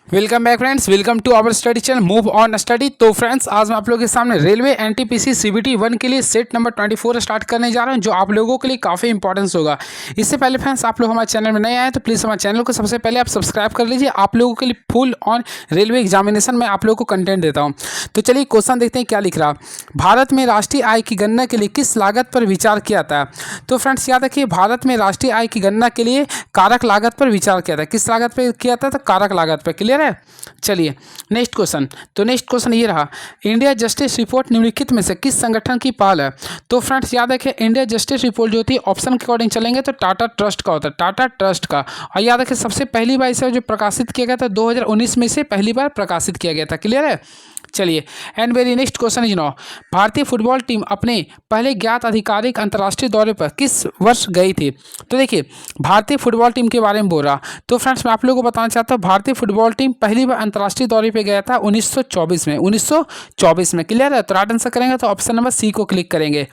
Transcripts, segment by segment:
Welcome back friends, welcome to our study channel move on study. तो friends, आज मैं आप लोगों के सामने रेलवे एनटीपीसी सीबीटी 1 के लिए सेट नंबर 24 स्टार्ट करने जा रहा हूं, जो आप लोगों के लिए काफ़ी इंपॉर्टेंस होगा। इससे पहले फ्रेंड्स, आप लोग हमारे चैनल में नए आए तो प्लीज़ हमारे चैनल को सबसे पहले आप सब्सक्राइब कर लीजिए। आप लोगों के लिए फुल ऑन रेलवे एग्जामिनेशन में आप लोगों को कंटेंट देता हूँ। तो चलिए क्वेश्चन देखते हैं क्या लिख रहा। भारत में राष्ट्रीय आय की गणना के लिए किस लागत पर विचार किया था? तो फ्रेंड्स याद रखिए, भारत में राष्ट्रीय आय की गणना के लिए कारक लागत पर विचार किया था। किस लागत पर किया था? तो कारक लागत पर। क्लियर है? चलिए नेक्स्ट क्वेश्चन। तो नेक्स्ट क्वेश्चन ये रहा, इंडिया जस्टिस रिपोर्ट निम्नलिखित में से किस संगठन की पहल है? तो फ्रेंड्स याद रखें, इंडिया जस्टिस रिपोर्ट जो होती है ऑप्शन के अकॉर्डिंग चलेंगे तो टाटा ट्रस्ट का होता है, टाटा ट्रस्ट का। और याद रखें, सबसे पहली बार इसे जो प्रकाशित किया गया था 2019 में से पहली बार प्रकाशित किया गया था। क्लियर है? चलिए, and very next question is no, भारतीय फुटबॉल टीम अपने पहले ज्ञात आधिकारिक अंतर्राष्ट्रीय दौरे पर किस वर्ष गई थी? तो देखिए, भारतीय फुटबॉल टीम के बारे में बोल रहा। तो फ्रेंड्स मैं आप लोगों को बताना चाहता हूँ, भारतीय फुटबॉल टीम पहली बार अंतर्राष्ट्रीय दौरे पर गया था 1924 में। 1924 में। क्लियर है? तो राइट आंसर करेंगे तो ऑप्शन नंबर सी को क्लिक करेंगे।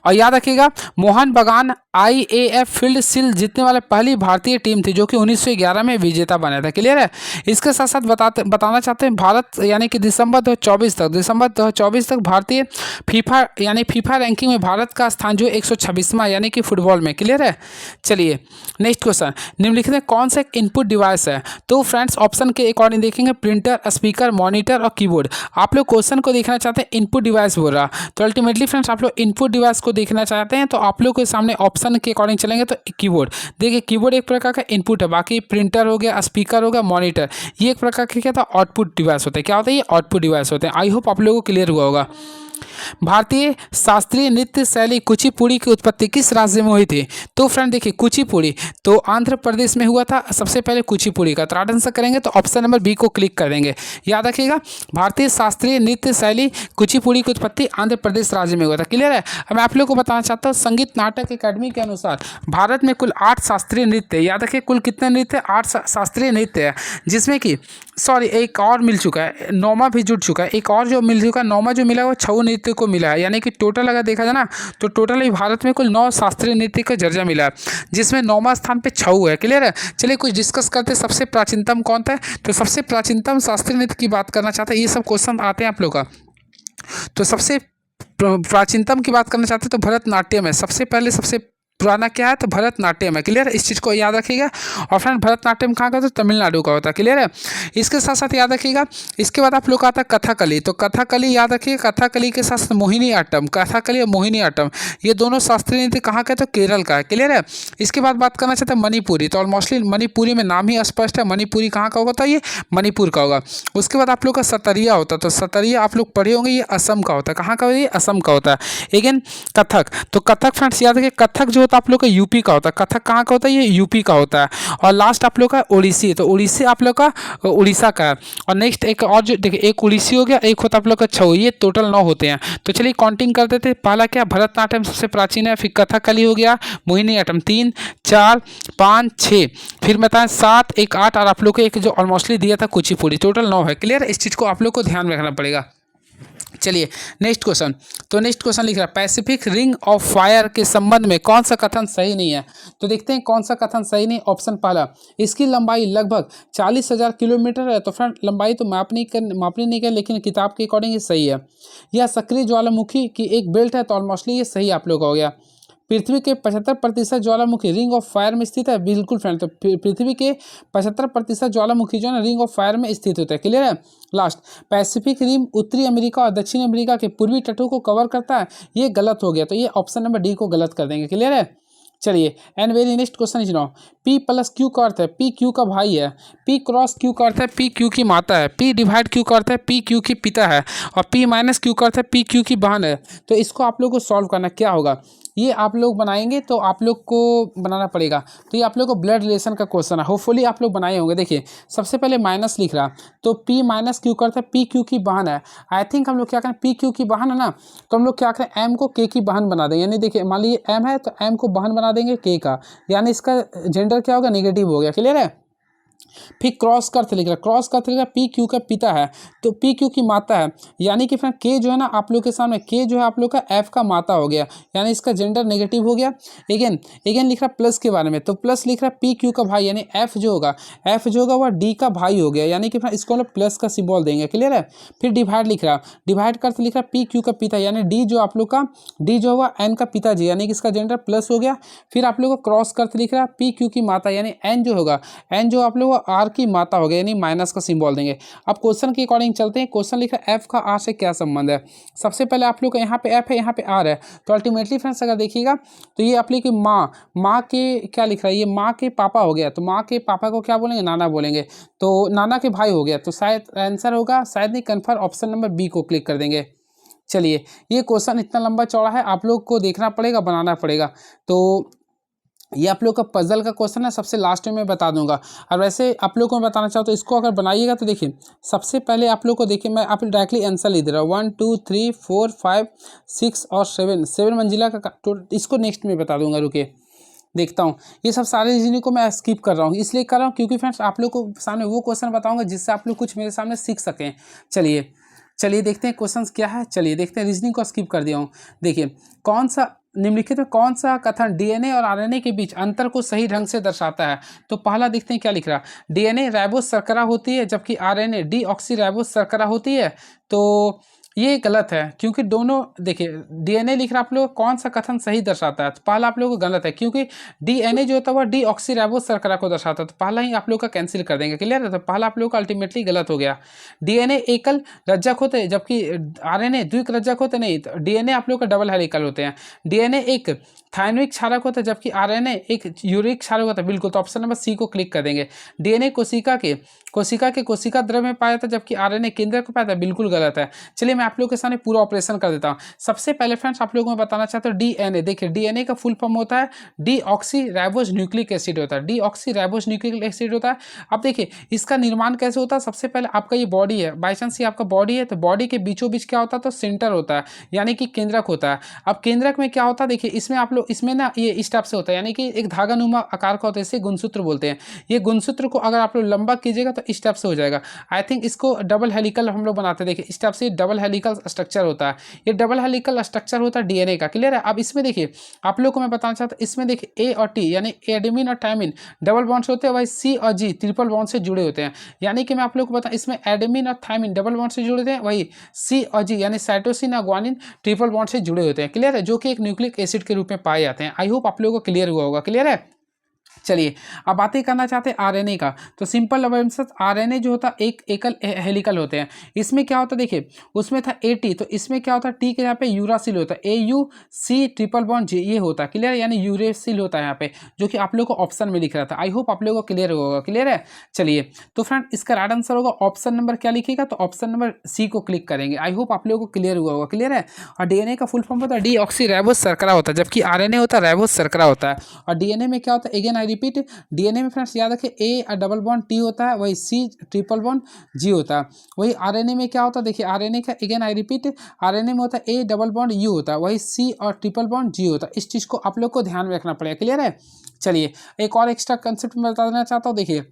और याद रखिएगा, मोहन बगान आईएएफ फील्ड शील्ड जीतने वाले पहली भारतीय टीम थी, जो कि 1911 में विजेता बना था। क्लियर है? इसके साथ साथ बताना चाहते हैं, भारत यानी कि दिसंबर 2024 तक भारतीय फीफा रैंकिंग में भारत का स्थान जो 126वां यानी कि फुटबॉल में। क्लियर है? चलिए नेक्स्ट क्वेश्चन, निम्नलिखित में कौन सा इनपुट डिवाइस है? तो फ्रेंड्स ऑप्शन के अकॉर्डिंग देखेंगे, प्रिंटर, स्पीकर, मॉनिटर और कीबोर्ड। आप लोग क्वेश्चन को देखना चाहते हैं इनपुट डिवाइस बोल रहा, तो अल्टीमेटली फ्रेंड्स आप लोग इनपुट डिवाइस को देखना चाहते हैं तो आप लोग के सामने ऑप्शन के अकॉर्डिंग चलेंगे तो कीबोर्ड। देखिए, कीबोर्ड एक प्रकार का इनपुट है, बाकी प्रिंटर हो गया, स्पीकर हो गया, मॉनिटर, ये एक प्रकार का क्या था? आउटपुट डिवाइस होता है। क्या होता है? ये आउटपुट डिवाइस होते हैं। आई होप आप लोगों को क्लियर हुआ होगा। भारतीय शास्त्रीय नृत्य शैली कुचिपुड़ी की उत्पत्ति किस राज्य में हुई थी? तो फ्रेंड देखिए, कुचिपुड़ी तो आंध्र प्रदेश में हुआ था सबसे पहले कुचिपुड़ी का। तो राइट आंसर करेंगे तो ऑप्शन नंबर बी को क्लिक कर देंगे। याद रखिएगा, भारतीय शास्त्रीय नृत्य शैली कुचिपुड़ी की उत्पत्ति आंध्र प्रदेश राज्य में हुआ था। क्लियर है? अब मैं आप लोग को बताना चाहता हूँ, संगीत नाटक अकादमी के अनुसार भारत में कुल 8 शास्त्रीय नृत्य, याद रखिए कुल कितने नृत्य? 8 शास्त्रीय नृत्य है, जिसमें कि एक और मिल चुका है, 9वां भी जुड़ चुका है, एक और जो मिल चुका है 9वां जो मिला है वो छऊ नृत्य को मिला है। यानी कि टोटल अगर देखा जाए ना तो टोटल ही भारत में कुल 9 शास्त्रीय नृत्य का दर्जा मिला है, जिसमें 9वां स्थान पे छऊ है। क्लियर है? चलिए कुछ डिस्कस करते हैं, सबसे प्राचीनतम कौन था? तो सबसे प्राचीनतम शास्त्रीय नृत्य की बात करना चाहते हैं, ये सब क्वेश्चन आते हैं आप लोग का। तो सबसे प्राचीनतम की बात करना चाहते हैं तो भरतनाट्यम है। सबसे पहले सबसे पुराना क्या है? तो भरतनाट्यम है। क्लियर है? इस चीज़ को याद रखिएगा। और फ्रेंड भरतनाट्यम कहाँ का? तो तमिलनाडु का होता है। क्लियर है? इसके साथ साथ याद रखिएगा, इसके बाद आप लोग का आता है कथकली। तो कथकली याद रखिए, कथकली के साथ मोहिनी आट्टम, कथकली और मोहिनी आट्टम, ये दोनों शास्त्रीय नृत्य कहाँ का? तो केरल का है। क्लियर है? इसके बाद बात करना चाहते हैं मणिपुरी। तो ऑलमोस्टली मणिपुरी में नाम ही स्पष्ट है, मणिपुरी कहाँ का होगा? तो ये मणिपुर का होगा। उसके बाद आप लोग का सतरिया होता है। तो सतरिया आप लोग पढ़े होंगे, ये असम का होता है। कहाँ का? ये असम का होता है। अगेन कथक, तो कथक फ्रेंड्स याद रखिए, कथक जो होता है आप लोग का यूपी का होता है। कथक कहाँ का होता है? ये यूपी का होता है। और लास्ट आप लोग का ओडिसी, तो ओडिसी आप लोग का उड़ीसा का है। और नेक्स्ट एक और जो देखिए, एक ओडिसी हो गया, एक होता आप लोग का छऊ, ये टोटल 9 होते हैं। तो चलिए काउंटिंग करते थे। पहला क्या? भरतनाट्यम सबसे प्राचीन है, फिर कथकली हो गया, मोहिनी आट्टम 3, 4, 5, 6, फिर बताएं 7, 1, 8 और आप लोग को एक जो ऑलमोस्टली दिया था कुचिपुड़ी, टोटल 9 है। क्लियर? इस चीज़ को आप लोग को ध्यान में रखना पड़ेगा। चलिए नेक्स्ट क्वेश्चन। तो नेक्स्ट क्वेश्चन लिख रहा है, पैसिफिक रिंग ऑफ फायर के संबंध में कौन सा कथन सही नहीं है? तो देखते हैं कौन सा कथन सही नहीं। ऑप्शन पहला, इसकी लंबाई लगभग 40,000 किलोमीटर है। तो फ्रेंड लंबाई तो मापनी नहीं कर, लेकिन किताब के अकॉर्डिंग ये सही है। यह सक्रिय ज्वालामुखी की एक बेल्ट है। तो ऑलमोस्टली ये सही आप लोग हो गया। पृथ्वी के 75% ज्वालामुखी रिंग ऑफ फायर में स्थित है। बिल्कुल फ्रेंड, तो पृथ्वी के 75% ज्वालामुखी जो है ना रिंग ऑफ फायर में स्थित होता है। क्लियर है? लास्ट, पैसिफिक रिम उत्तरी अमेरिका और दक्षिण अमेरिका के पूर्वी तटों को कवर करता है। ये गलत हो गया, तो ये ऑप्शन नंबर डी को गलत कर देंगे। क्लियर है? चलिए, and very next question is now, P plus Q का अर्थ है पी क्यू का भाई है, पी क्रॉस क्यू का अर्थ है पी क्यू की माता है, पी डिवाइड क्यू का अर्थ है पी क्यू की पिता है, और पी माइनस क्यू का अर्थ है पी क्यू की बहन है। तो इसको आप लोग को सॉल्व करना क्या होगा? ये आप लोग बनाएंगे तो आप लोग को बनाना पड़ेगा। तो ये आप लोग को ब्लड रिलेशन का क्वेश्चन है, होपफुली आप लोग बनाए होंगे। देखिए सबसे पहले माइनस लिख रहा, तो पी माइनस क्यू करता है पी क्यू की बहन है। आई थिंक हम लोग क्या करें, पी क्यू की बहन है ना, तो हम लोग क्या करें, एम को के की बहन बना देंगे। यानी देखिए मान लीजिए एम है तो एम को बहन बना देंगे के का, यानी इसका जेंडर क्या होगा? नेगेटिव हो गया। क्लियर है? फिर क्रॉस का अर्थ लिख रहा है, क्रॉस का अर्थ लिख रहा है पी क्यू का पिता है, तो पी क्यू की माता है, यानी कि फ्रेंड के जो है ना आप लोग के सामने, के जो है आप लोग का एफ का माता हो गया, यानी इसका जेंडर नेगेटिव हो गया। अगेन अगेन लिख रहा है प्लस के बारे में, तो प्लस लिख रहा है पी क्यू का भाई, यानी एफ जो होगा, एफ जो होगा वह डी का भाई हो गया, यानी कि फ्रेंड इसको हम लोग प्लस का सिंबल देंगे। क्लियर है। फिर डिवाइड लिख रहा है, डिवाइड का अर्थ लिख रहा है पी क्यू का पिता, यानी डी जो आप लोग का, डी जो होगा एन का पिताजी, यानी कि इसका जेंडर प्लस हो गया। फिर आप लोग का क्रॉस का अर्थ लिख रहा है पी क्यू की माता, यानी एन जो होगा, एन जो आप लोग आर की माता हो गया, यानी माइनस का सिंबल देंगे। अब क्वेश्चन के अकॉर्डिंग चलते हैं। क्वेश्चन लिखा है एफ का आर से क्या संबंध है। सबसे पहले आप लोग का यहाँ पे एफ है, यहाँ पे आर है, तो अल्टीमेटली फ्रेंड्स अगर देखिएगा तो ये आप लोग की माँ के क्या लिख रहा है, ये माँ के पापा हो गया, तो माँ के पापा को क्या बोलेंगे, नाना बोलेंगे, तो नाना के भाई हो गया, तो शायद आंसर होगा, शायद नहीं, कन्फर्म ऑप्शन नंबर बी को क्लिक कर देंगे। चलिए, ये क्वेश्चन इतना लंबा चौड़ा है, आप लोग को देखना पड़ेगा, बनाना पड़ेगा, तो ये आप लोग का पजल का क्वेश्चन है, सबसे लास्ट में मैं बता दूंगा। और वैसे आप लोग को मैं बताना चाहता हूँ, इसको अगर बनाइएगा तो देखिए, सबसे पहले आप लोग को देखिए, मैं आप डायरेक्टली आंसर लिख दे रहा हूँ, 1 2 3 4 5 6 और 7 मंजिला का इसको नेक्स्ट में बता दूंगा। रुकिए देखता हूँ, ये सब सारे रीजनिंग को मैं स्किप कर रहा हूँ, इसलिए कर रहा हूँ क्योंकि फ्रेंड्स आप लोग को सामने वो क्वेश्चन बताऊँगा जिससे आप लोग कुछ मेरे सामने सीख सकें। चलिए देखते हैं क्वेश्चंस क्या है। चलिए देखते हैं, रीजनिंग को स्किप कर दिया हूँ। देखिए, कौन सा निम्नलिखित में कौन सा कथन डीएनए और आरएनए के बीच अंतर को सही ढंग से दर्शाता है। तो पहला देखते हैं क्या लिख रहा है, डीएनए राइबोस शर्करा होती है जबकि आरएनए डीऑक्सी राइबोस शर्करा होती है। तो ये गलत है, क्योंकि दोनों, देखिए डीएनए लिख रहा है आप लोग, कौन सा कथन सही दर्शाता है, तो पहला आप लोगों को गलत है, क्योंकि डीएनए जो होता है वह डीऑक्सी राइबोस शर्करा को दर्शाता है, तो पहला ही आप लोग का कैंसिल कर देंगे। क्लियर है, तो पहला आप लोग का अल्टीमेटली गलत हो गया। डीएनए एकल रज्जक होते हैं जबकि आरएनए द्विक रज्जक होते नहीं, तो डीएनए आप लोग का डबल हेलिकल होते हैं। डीएनए एक थाइमिक क्षारक होता है जबकि आरएनए एक यूरिक क्षारक होता है, बिल्कुल, तो ऑप्शन नंबर सी को क्लिक कर देंगे। डीएनए कोशिका द्रव्य में पाया जाता है जबकि आरएनए केंद्रक में पाया जाता है, बिल्कुल गलत है। चलिए मैं आप लोग के सामने पूरा ऑपरेशन कर देता हूँ। सबसे पहले फ्रेंड्स आप लोगों को मैं बताना चाहता हूँ, डीएनए, देखिए डीएनए का फुल फॉर्म होता है डीऑक्सी राइबोस न्यूक्लिक एसिड होता है, डीऑक्सी राइबोस न्यूक्लिक एसिड होता है। अब देखिए इसका निर्माण कैसे होता है, सबसे पहले आपका ये बॉडी है, बाई चांस ये आपका बॉडी है, तो बॉडी के बीचों बीच क्या होता है, तो सेंटर होता है, यानी कि केंद्रक होता है। अब केंद्रक में क्या होता है, देखिए इसमें आप लोग, इसमें ना ये इस टाइप से होता है, यानी कि एक धागा नुमा आकार का होता है, इसे गुणसूत्र बोलते हैं। ये गुणसूत्र को अगर आप लोग लंबा कीजिएगा तो इस टाइप से हो जाएगा। आई थिंक इसको डबल हेलिकल हम लोग बनाते हैं, देखिए इस टाइप से डबल हेलिकल स्ट्रक्चर होता है, ये डबल हेलिकल स्ट्रक्चर होता है डीएनए का। क्लियर है। अब इसमें देखिए आप लोग को मैं बताना चाहता हूँ, इसमें देखिए ए और टी यानी एडेमिन और टाइमिन डबल बॉन्ड से होते हैं, वही सी और जी ट्रिपल बॉन्ड से जुड़े होते हैं। यानी कि मैं आप लोग को बताऊँ, इसमें एडेमिन और थाइमिन डबल बॉन्ड से जुड़े होते हैं, वही सी और जी यानी साइटोसिन और ग्वानिन ट्रिपल बॉन्ड से जुड़े होते हैं। क्लियर है, जो कि एक न्यूक्लिक एसिड के रूप में पाए जाते हैं। आई होप आप लोगों को क्लियर हुआ होगा। क्लियर है। चलिए अब बातें करना चाहते हैं आरएनए का, तो सिंपल अवेंसस आरएनए जो होता है एक एकल हेलिकल होते हैं। इसमें क्या होता है, देखिए उसमें था एटी, तो इसमें क्या होता है, टी के यहाँ पे यूरासिल होता है, AUC ट्रिपल बॉन्ड जी, ये होता है। क्लियर, यानी यूरेसिल होता है यहाँ पे, जो कि आप लोग को ऑप्शन में लिख रहा था। आई होप आप लोगों को क्लियर होगा। क्लियर है। चलिए तो फ्रेंड इसका राइट आंसर होगा ऑप्शन नंबर क्या लिखेगा, तो ऑप्शन नंबर सी को क्लिक करेंगे। आई होप आप लोगों को क्लियर हुआ होगा। क्लियर है। और डीएनए का फुल फॉर्म होता है डीऑक्सी राइबोस शर्करा होता है, जबकि आरएनए होता है राइबोस शर्करा होता है। और डीएनए में क्या होता है, अगेन आई रिपीट, डीएनए में फ्रेंड्स याद रखिए ए डबल बॉन्ड टी होता है, वही सी ट्रिपल बॉन्ड जी होता है। वही आरएनए में क्या होता है, देखिए आरएनए का अगेन आई रिपीट, आरएनए में होता है ए डबल बॉन्ड यू होता है, वही सी और ट्रिपल बॉन्ड जी होता है। इस चीज़ को आप लोग को ध्यान में रखना पड़ेगा। क्लियर है। चलिए एक और एक्स्ट्रा कंसेप्ट मैं बता देना चाहता हूँ। देखिए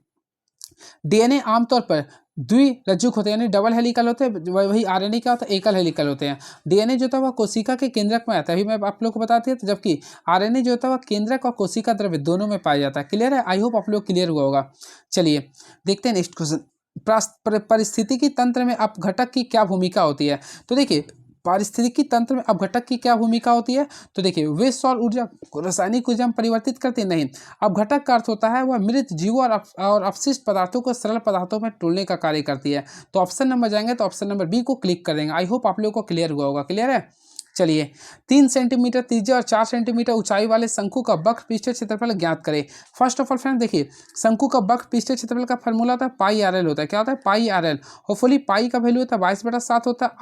डीएनए आमतौर पर द्विरज्जुक होते हैं, यानी डबल हेलिकल होते हैं, वही आरएनए क्या होता है, एकल हेलिकल होते हैं। डीएनए जो होता है वह कोशिका के केंद्रक में आता है, अभी मैं आप लोग को बताती है, तो जबकि आरएनए जो होता है वह केंद्रक और कोशिका द्रव्य दोनों में पाया जाता है। क्लियर है। आई होप आप लोग क्लियर हुआ होगा। चलिए देखते हैं नेक्स्ट क्वेश्चन, परिस्थितिकी तंत्र में अपघटक की क्या भूमिका होती है। तो देखिए पारिस्थितिकी तंत्र में अपघटक की क्या भूमिका होती है, तो देखिए वे सौर ऊर्जा को रासायनिक ऊर्जा में परिवर्तित करते नहीं। अपघटक का अर्थ होता है वह मृत जीवों और अपशिष्ट पदार्थों को सरल पदार्थों में तोड़ने का कार्य करती है। तो ऑप्शन नंबर जाएंगे तो ऑप्शन नंबर बी को क्लिक कर देंगे। आई होप आप लोगों को क्लियर हुआ होगा। क्लियर है। चलिए 3 सेंटीमीटर त्रिज्या और 4 सेंटीमीटर ऊंचाई वाले शंकु का वक्र पृष्ठीय क्षेत्रफल ज्ञात करें। फर्स्ट ऑफ ऑल फ्रेंड देखिए शंकु का वक्र पृष्ठीय क्षेत्रफल का फॉर्मूला होता है पाई आर एल होता है। क्या होता है, पाई आर एल। होपफुली पाई का वैल्यू होता है 22/7 होता है।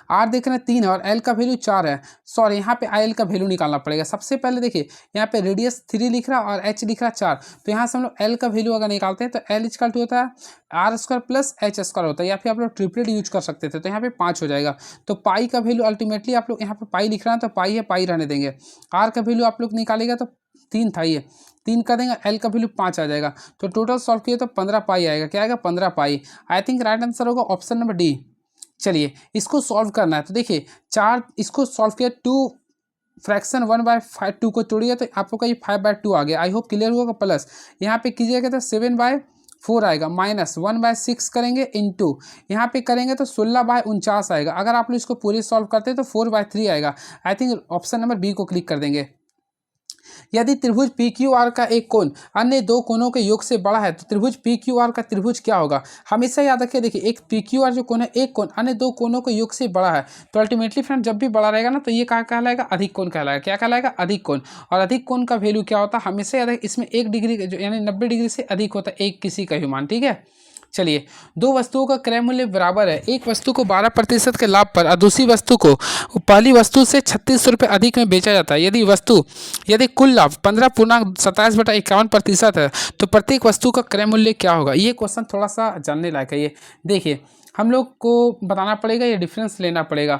आर देख रहे हैं 3 है और एल का वैल्यू 4 है। सॉरी यहाँ पे आई एल का वैल्यू निकालना पड़ेगा। सबसे पहले देखिए यहाँ पे रेडियस 3 लिख रहा है और एच लिख रहा है 4, तो यहाँ से हम लोग एल का वैल्यू अगर निकालते हैं तो एल इक्वल टू होता है R square plus H square होता है, या फिर आप लोग ट्रिपलेट यूज कर सकते थे, तो यहाँ पे 5 हो जाएगा। तो पाई का वैल्यू अल्टीमेटली आप लोग यहाँ पे पाई लिख रहे हैं तो पाई है, पाई रहने देंगे। आर का वैल्यू आप लोग निकालेगा तो 3 था, ये 3 कर देंगे, एल का वैल्यू 5 आ जाएगा। तो टोटल सॉल्व किए तो 15 पाई आएगा। क्या आएगा? 15 पाई। आई थिंक राइट आंसर होगा ऑप्शन नंबर डी। चलिए इसको सॉल्व करना है। तो देखिए 4, इसको सॉल्व किया, 2 फ्रैक्शन 1/5 2 को तोड़िए तो आपको का ये 5/2 आ गया। आई होप क्लियर होगा। प्लस यहाँ पे कीजिएगा तो 7/4 आएगा, माइनस 1/6 करेंगे इंटू यहाँ पे करेंगे तो 16/49 आएगा। अगर आप लोग इसको पूरे सॉल्व करते हैं तो 4/3 आएगा। I think option number B को क्लिक कर देंगे। यदि त्रिभुज पी क्यू आर का एक कोण अन्य दो कोणों के योग से बड़ा है तो त्रिभुज पी क्यू आर का त्रिभुज क्या होगा? हमेशा याद रखिए, देखिए एक पी क्यू आर जो कोण है, एक कोण अन्य दो कोणों के योग से बड़ा है, तो अल्टीमेटली फ्रेंड जब भी बड़ा रहेगा ना तो ये क्या कहलाएगा? अधिक कोण कहलाएगा। क्या कहलाएगा? अधिक कोण। और अधिक कोण का वैल्यू क्या होता है? हमेशा याद रखिए, इसमें 1 डिग्री यानी 90 डिग्री से अधिक होता है एक किसी का ही मान। ठीक है, चलिए दो वस्तुओं का क्रय मूल्य बराबर है। एक वस्तु को 12% के लाभ पर और दूसरी वस्तु को पहली वस्तु से 36 रुपये अधिक में बेचा जाता है। यदि कुल लाभ 15.51/51% है तो प्रत्येक वस्तु का क्रय मूल्य क्या होगा? ये क्वेश्चन थोड़ा सा जानने लायक है। ये देखिए हम लोग को बताना पड़ेगा, ये डिफरेंस लेना पड़ेगा।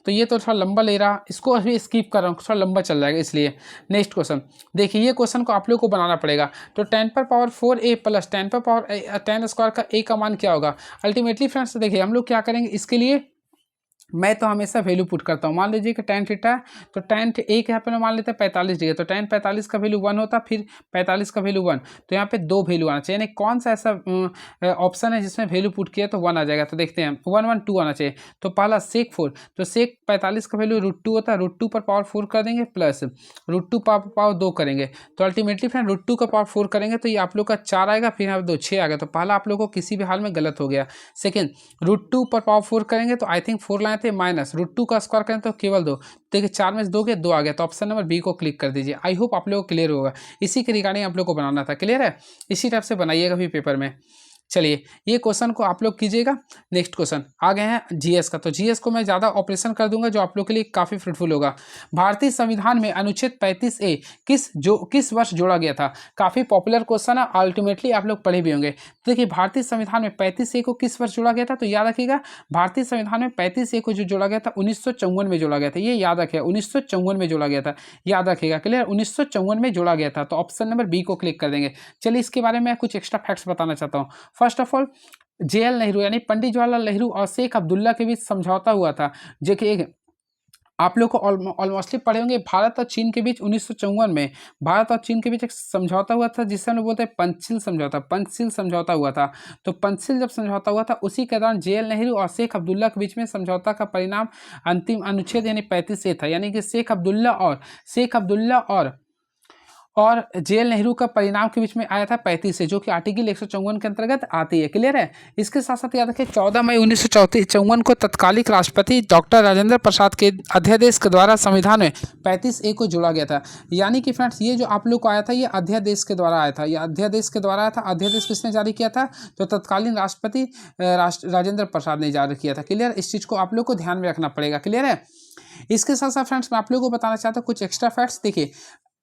तो ये तो थोड़ा लंबा ले रहा, इसको अभी स्किप कर रहा हूँ, थोड़ा लंबा चल जाएगा इसलिए। नेक्स्ट क्वेश्चन देखिए, ये क्वेश्चन को आप लोग को बनाना पड़ेगा। तो 10⁴ प्लस 10⁻10² का a का मान क्या होगा? अल्टीमेटली फ्रेंड्स देखिए हम लोग क्या करेंगे इसके लिए, मैं तो हमेशा वैल्यू पुट करता हूँ। मान लीजिए कि tan थीटा है तो tan एक यहाँ पे मान लेते हैं 45 डिग्री, तो tan 45 का वैल्यू 1 होता, फिर 45 का वैल्यू 1, तो यहाँ पे 2 वैल्यू आना चाहिए। यानी कौन सा ऐसा ऑप्शन है जिसमें वैल्यू पुट किया तो 1 आ जाएगा? तो देखते हैं 1 1 2 आना चाहिए। तो पहला सेक 4, तो सेक 45 का वैल्यू √2 होता है, √2 पर पावर 4 कर देंगे प्लस √2 पावर 2 करेंगे, तो अल्टीमेटली फिर √2 का पावर 4 करेंगे तो ये आप लोग का 4 आएगा, फिर यहाँ 2 6 आ गया। तो पहला आप लोग को किसी भी हाल में गलत हो गया। सेकेंड √2 पर पावर 4 करेंगे तो आई थिंक 4 लाए थे, माइनस √2 का स्क्वायर करें तो केवल 2, देखिए 4 में से 2 गए, 2 आ गया। तो ऑप्शन नंबर बी को क्लिक कर दीजिए। आई होप आप लोगों को क्लियर होगा। इसी के रिगार्डिंग आप लोग को बनाना था। क्लियर है? इसी टाइप से बनाइएगा भी पेपर में। चलिए ये क्वेश्चन को आप लोग कीजिएगा। नेक्स्ट क्वेश्चन आ गए हैं जीएस का। तो जीएस को मैं ज़्यादा ऑपरेशन कर दूंगा जो आप लोग के लिए काफ़ी फ्रूटफुल होगा। भारतीय संविधान में अनुच्छेद 35A किस वर्ष जोड़ा गया था? काफ़ी पॉपुलर क्वेश्चन है, अल्टीमेटली आप लोग पढ़े भी होंगे। तो देखिए भारतीय संविधान में 35A को किस वर्ष जोड़ा गया था? तो याद रखिएगा भारतीय संविधान में 35A को जो जोड़ा गया था 1954 में जोड़ा गया था। ये याद रखिएगा 1954 में जोड़ा गया था, याद रखिएगा। क्लियर? 1954 में जोड़ा गया था। तो ऑप्शन नंबर बी को क्लिक कर देंगे। चलिए इसके बारे में कुछ एक्स्ट्रा फैक्ट्स बताना चाहता हूँ। First of all JL Nehru यानी पंडित जवाहरलाल नेहरू और शेख अब्दुल्ला के बीच समझौता हुआ था, जो कि एक आप लोग को ऑलमोस्टली पढ़े होंगे। भारत और चीन के बीच 1954 में भारत और चीन के बीच एक समझौता हुआ था जिससे हम लोग बोलते हैं पंचशील समझौता। पंचशील समझौता हुआ था। तो पंचशील जब समझौता हुआ था उसी के दौरान JL नेहरू और शेख अब्दुल्ला के बीच में समझौता का परिणाम अंतिम अनुच्छेद यानी 35A था। यानी कि शेख अब्दुल्ला और JL नेहरू का परिणाम के बीच में आया था 35 से, जो कि आर्टिकल 154 के अंतर्गत आती है। क्लियर है? इसके साथ साथ याद रखें 14 मई 1954 को तत्कालिक राष्ट्रपति डॉक्टर राजेंद्र प्रसाद के अध्यादेश के द्वारा संविधान में 35A को जोड़ा गया था। यानी कि फ्रेंड्स ये जो आप लोग को आया था ये अध्यादेश के द्वारा आया था, ये अध्यादेश के द्वारा आया था। अध्यादेश किसने जारी किया था? तो तत्कालीन राष्ट्रपति राजेंद्र प्रसाद ने जारी किया था। क्लियर? इस चीज़ को आप लोग को ध्यान में रखना पड़ेगा। क्लियर है? इसके साथ साथ फ्रेंड्स मैं आप लोगों को बताना चाहता हूँ कुछ एक्स्ट्रा फैक्ट्स। देखिए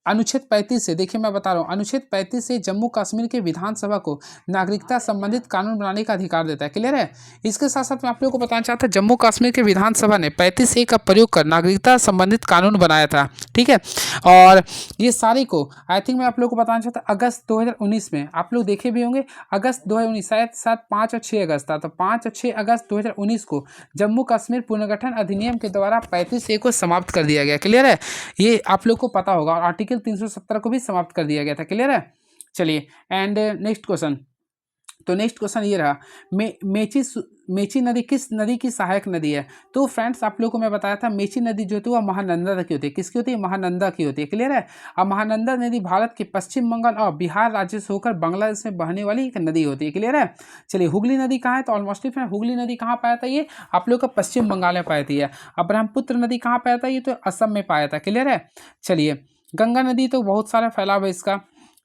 अनुच्छेद 35 से, देखिए मैं बता रहा हूँ, अनुच्छेद 35 से जम्मू कश्मीर के विधानसभा को नागरिकता संबंधित कानून बनाने का अधिकार देता है। क्लियर है? इसके साथ साथ मैं आप लोगों को बताना चाहता हूँ जम्मू कश्मीर के विधानसभा ने 35A का प्रयोग कर नागरिकता संबंधित कानून बनाया था। ठीक है? और ये सारी को आई थिंक मैं आप लोगों को बताना चाहता हूँ अगस्त 2019 में, आप लोग देखे भी होंगे अगस्त 2019, शायद 5 और 6 अगस्त था। तो 5 और 6 अगस्त 2019 को जम्मू कश्मीर पुनर्गठन अधिनियम के द्वारा 35A को समाप्त कर दिया गया। क्लियर है? ये आप लोग को पता होगा। और आर्टिकल 370 को भी समाप्त कर दिया गया था। क्लियर है? चलिए एंड नेक्स्ट क्वेश्चन। तो नेक्स्ट क्वेश्चन ये रहा, मेची नदी किस नदी की सहायक नदी है? तो फ्रेंड्स आप लोगों को मैं बताया था मेची नदी जो होती है वह महानंदा की होती है। किसकी होती है? महानंदा की होती है। क्लियर है? अब महानंदा नदी भारत के पश्चिम बंगाल और बिहार राज्य से होकर बांग्लादेश में बहने वाली एक नदी होती है। क्लियर है? चलिए हुगली नदी कहाँ है? तो ऑलमोस्टली फ्रेंड हुगली नदी कहाँ पाया था? ये आप लोग का पश्चिम बंगाल में पाई थी। अब ब्रह्मपुत्र नदी कहाँ पाया था? ये तो असम में पाया था। क्लियर है? चलिए गंगा नदी तो बहुत सारा फैलाव है इसका।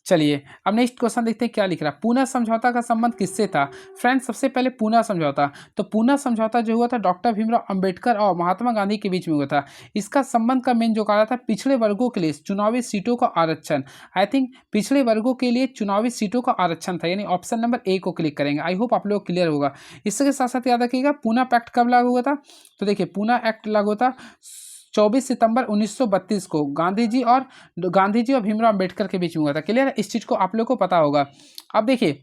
चलिए अब नेक्स्ट क्वेश्चन देखते हैं क्या लिख रहा है। पूना समझौता का संबंध किससे था? फ्रेंड्स सबसे पहले पूना समझौता, तो पूना समझौता जो हुआ था डॉक्टर भीमराव अंबेडकर और महात्मा गांधी के बीच में हुआ था। इसका संबंध का मेन जो कारण था पिछड़े वर्गों के लिए चुनावी सीटों का आरक्षण। आई थिंक पिछड़े वर्गों के लिए चुनावी सीटों का आरक्षण था, यानी ऑप्शन नंबर ए को क्लिक करेंगे। आई होप आप लोग क्लियर होगा। इसके साथ साथ याद रखिएगा पूना पैक्ट कब लागू हुआ था? तो देखिए पूना एक्ट लागू था 24 सितंबर 1932 को गांधी जी और भीमराव अंबेडकर के बीच में हुआ था। क्लियर है, इस चीज को आप लोग को पता होगा। अब देखिए,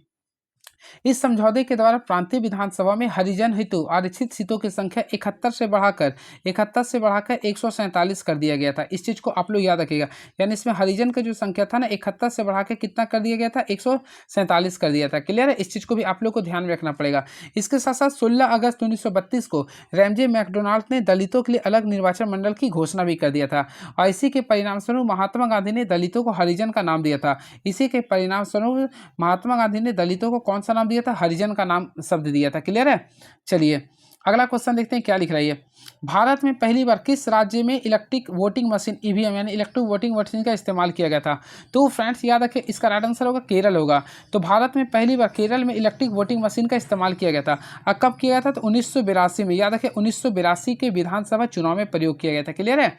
इस समझौते के द्वारा प्रांतीय विधानसभा में हरिजन हेतु आरक्षित सीटों की संख्या 71 से बढ़ाकर 147 कर दिया गया था। इस चीज को आप लोग याद रखिएगा, यानी इसमें हरिजन का जो संख्या था ना 71 से बढ़ा के कितना कर दिया गया था, 147 कर दिया था। क्लियर है, इस चीज को भी आप लोग को ध्यान में रखना पड़ेगा। इसके साथ साथ 16 अगस्त 1932 को रैमजे मैकडोनाल्ड ने दलितों के लिए अलग निर्वाचन मंडल की घोषणा भी कर दिया था, और इसी के परिणाम स्वरूप महात्मा गांधी ने दलितों को हरिजन का नाम दिया था। इसी के परिणाम स्वरूप महात्मा गांधी ने दलितों को कौन सा नाम दिया था, हरिजन का नाम शब्द दिया था। क्लियर है, चलिए अगला क्वेश्चन देखते हैं क्या लिख रहा है ये। भारत में पहली बार किस राज्य में इलेक्ट्रिक वोटिंग मशीन ईवीएम यानी इलेक्ट्रिक वोटिंग मशीन का इस्तेमाल किया गया था? तो फ्रेंड्स याद रखें, इसका राइट आंसर होगा केरल होगा। तो भारत में पहली बार केरल में इलेक्ट्रिक वोटिंग मशीन का इस्तेमाल किया गया था। और कब किया गया था? तो 1982 में। याद रखें, 1982 के विधानसभा चुनाव में प्रयोग किया गया था। क्लियर है,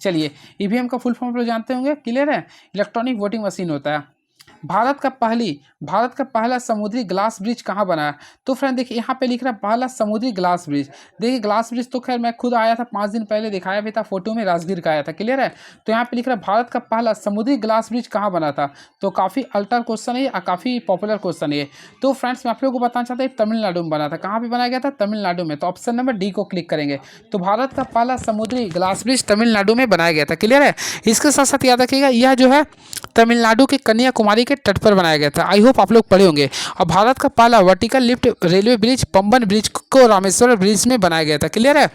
चलिए ईवीएम का फुल फॉर्म लोग जानते होंगे। क्लियर है, इलेक्ट्रॉनिक वोटिंग मशीन होता है। भारत का पहला समुद्री ग्लास ब्रिज कहाँ बना है? तो फ्रेंड देखिए, यहाँ पे लिख रहा है पहला समुद्री ग्लास ब्रिज। देखिए ग्लास ब्रिज तो खैर मैं खुद आया था 5 दिन पहले, दिखाया भी था फोटो में, राजगीर का आया था। क्लियर है, तो यहाँ पे लिख रहा है भारत का पहला समुद्री ग्लास ब्रिज कहाँ बना था? तो काफ़ी अल्टर क्वेश्चन है और काफ़ी पॉपुलर क्वेश्चन है। तो फ्रेंड्स मैं आप लोगों को बताना चाहता हूँ तमिलनाडु में बना था। कहाँ पर बनाया गया था? तमिलनाडु में। तो ऑप्शन नंबर डी को क्लिक करेंगे। तो भारत का पहला समुद्री ग्लास ब्रिज तमिलनाडु में बनाया गया था। क्लियर है, इसके साथ साथ याद रखिएगा यह जो है तमिलनाडु के कन्याकुमारी के तट पर बनाया गया था। आई होप आप लोग पढ़े होंगे। और भारत का पहला vertical lift railway bridge Pamban bridge को रामेश्वर ब्रिज में बनाया गया था। क्लियर है,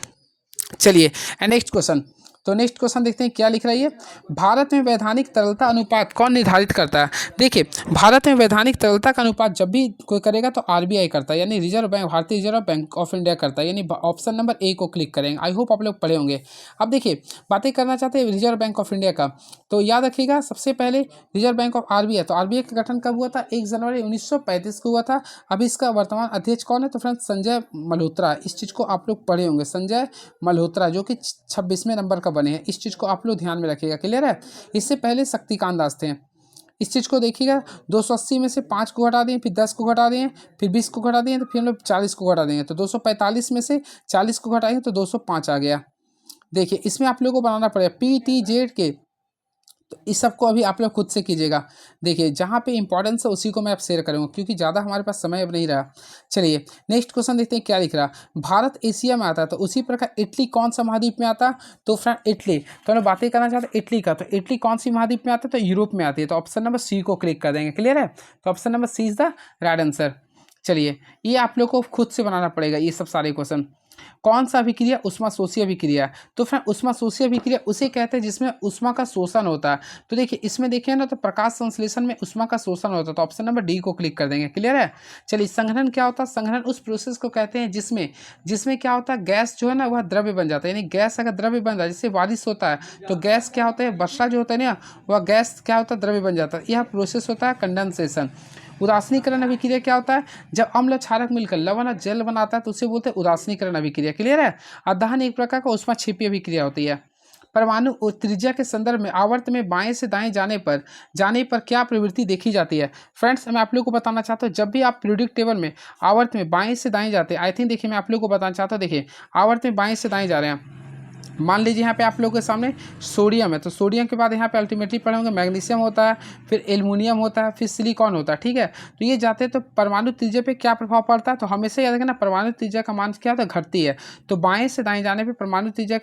चलिए नेक्स्ट क्वेश्चन। तो नेक्स्ट क्वेश्चन देखते हैं क्या लिख रहा है ये। भारत में वैधानिक तरलता अनुपात कौन निर्धारित करता है? देखिए भारत में वैधानिक तरलता का अनुपात जब भी कोई करेगा तो आरबीआई करता है, यानी रिजर्व बैंक, भारतीय रिजर्व बैंक ऑफ इंडिया करता है। यानी ऑप्शन नंबर ए को क्लिक करेंगे। आई होप आप लोग पढ़े होंगे। अब देखिए बातें करना चाहते हैं रिजर्व बैंक ऑफ इंडिया का, तो याद रखिएगा सबसे पहले रिजर्व बैंक ऑफ आरबीआई। तो आरबीआई का गठन कब हुआ था? 1 जनवरी 1935 को हुआ था। अभी इसका वर्तमान अध्यक्ष कौन है? तो फ्रेंड्स संजय मल्होत्रा। इस चीज़ को आप लोग पढ़े होंगे, संजय मल्होत्रा, जो कि 26वें नंबर का बने हैं। इस चीज़ को आप लोग ध्यान में रखिएगा। क्लियर है, इससे पहले शक्तिकांत दास थे। इस चीज़ को देखिएगा, 280 में से 5 को घटा दिए, फिर 10 को घटा दिए, फिर 20 को घटा दिए, तो फिर हम लोग 40 को घटा देंगे। तो 245 में से 40 को घटाएंगे तो 205 आ गया। देखिए इसमें आप लोगों को बनाना पड़ेगा PTZ के, तो इस सब को अभी आप लोग खुद से कीजिएगा। देखिए जहाँ पे इंपॉर्टेंस है उसी को मैं आप शेयर करूँगा, क्योंकि ज़्यादा हमारे पास समय अब नहीं रहा। चलिए नेक्स्ट क्वेश्चन देखते हैं क्या लिख रहा। भारत एशिया में आता है, तो उसी प्रकार इटली कौन सा महाद्वीप में आता? तो फ्रेंड इटली, तो हम बातें करना चाहते हैं इटली का। तो इटली कौन सी महाद्वीप में आता है? तो यूरोप में आती है। तो ऑप्शन नंबर सी को क्लिक कर देंगे। क्लियर है, तो option number C is the right answer. चलिए ये आप लोग को खुद से बनाना पड़ेगा ये सब सारे क्वेश्चन। कौन सा अभिक्रिया उष्माशोषी अभिक्रिया? तो फ्रेंड उष्माशोषी अभिक्रिया उसे कहते हैं जिसमें उष्मा का शोषण होता है। तो देखिए इसमें देखिए ना, तो प्रकाश संश्लेषण में उष्मा का शोषण होता है। तो ऑप्शन नंबर डी को क्लिक कर देंगे। क्लियर है, चलिए संघनन क्या होता है? संघनन उस प्रोसेस को कहते हैं जिसमें क्या होता है, गैस जो है ना वह द्रव्य बन जाता है। यानी गैस अगर द्रव्य बन रहा है, जैसे बारिश होता है तो गैस क्या होता है, वर्षा जो होता है ना वह गैस क्या होता है, द्रव्य बन जाता है। यह प्रोसेस होता है कंडेंसेशन। उदासीनीकरण अभिक्रिया क्या होता है? जब अम्ल क्षारक मिलकर लवण और जल बनाता है तो उसे बोलते हैं उदासीनीकरण अभिक्रिया। क्लियर है, अदहन एक प्रकार का उष्मा छिपी अभिक्रिया होती है। परमाणु त्रिज्या के संदर्भ में आवर्त में बाएं से दाएं जाने पर क्या प्रवृत्ति देखी जाती है? फ्रेंड्स मैं आप लोग को बताना चाहता हूँ, जब भी आप पीरियोडिक टेबल में आवर्त में बाएं से दाएं जाते हैं, आई थिंक देखिए मैं आप लोग को बताना चाहता हूँ, देखिए आवर्त में बाएं से दाएं जा रहे हैं। मान लीजिए यहाँ पे आप लोगों के सामने सोडियम है, तो सोडियम के बाद यहाँ पे अल्टीमेटली पढ़े होंगे मैग्नीशियम होता है, फिर एल्युमिनियम होता है, फिर सिलिकॉन होता है। ठीक है, तो ये जाते हैं तो परमाणु त्रिज्या पे क्या प्रभाव पड़ता है? तो हमेशा याद रखना परमाणु त्रिज्या का मान क्या होता है, घटती है। तो बाएं से दाएं जाने पे परमाणु त्रिज्या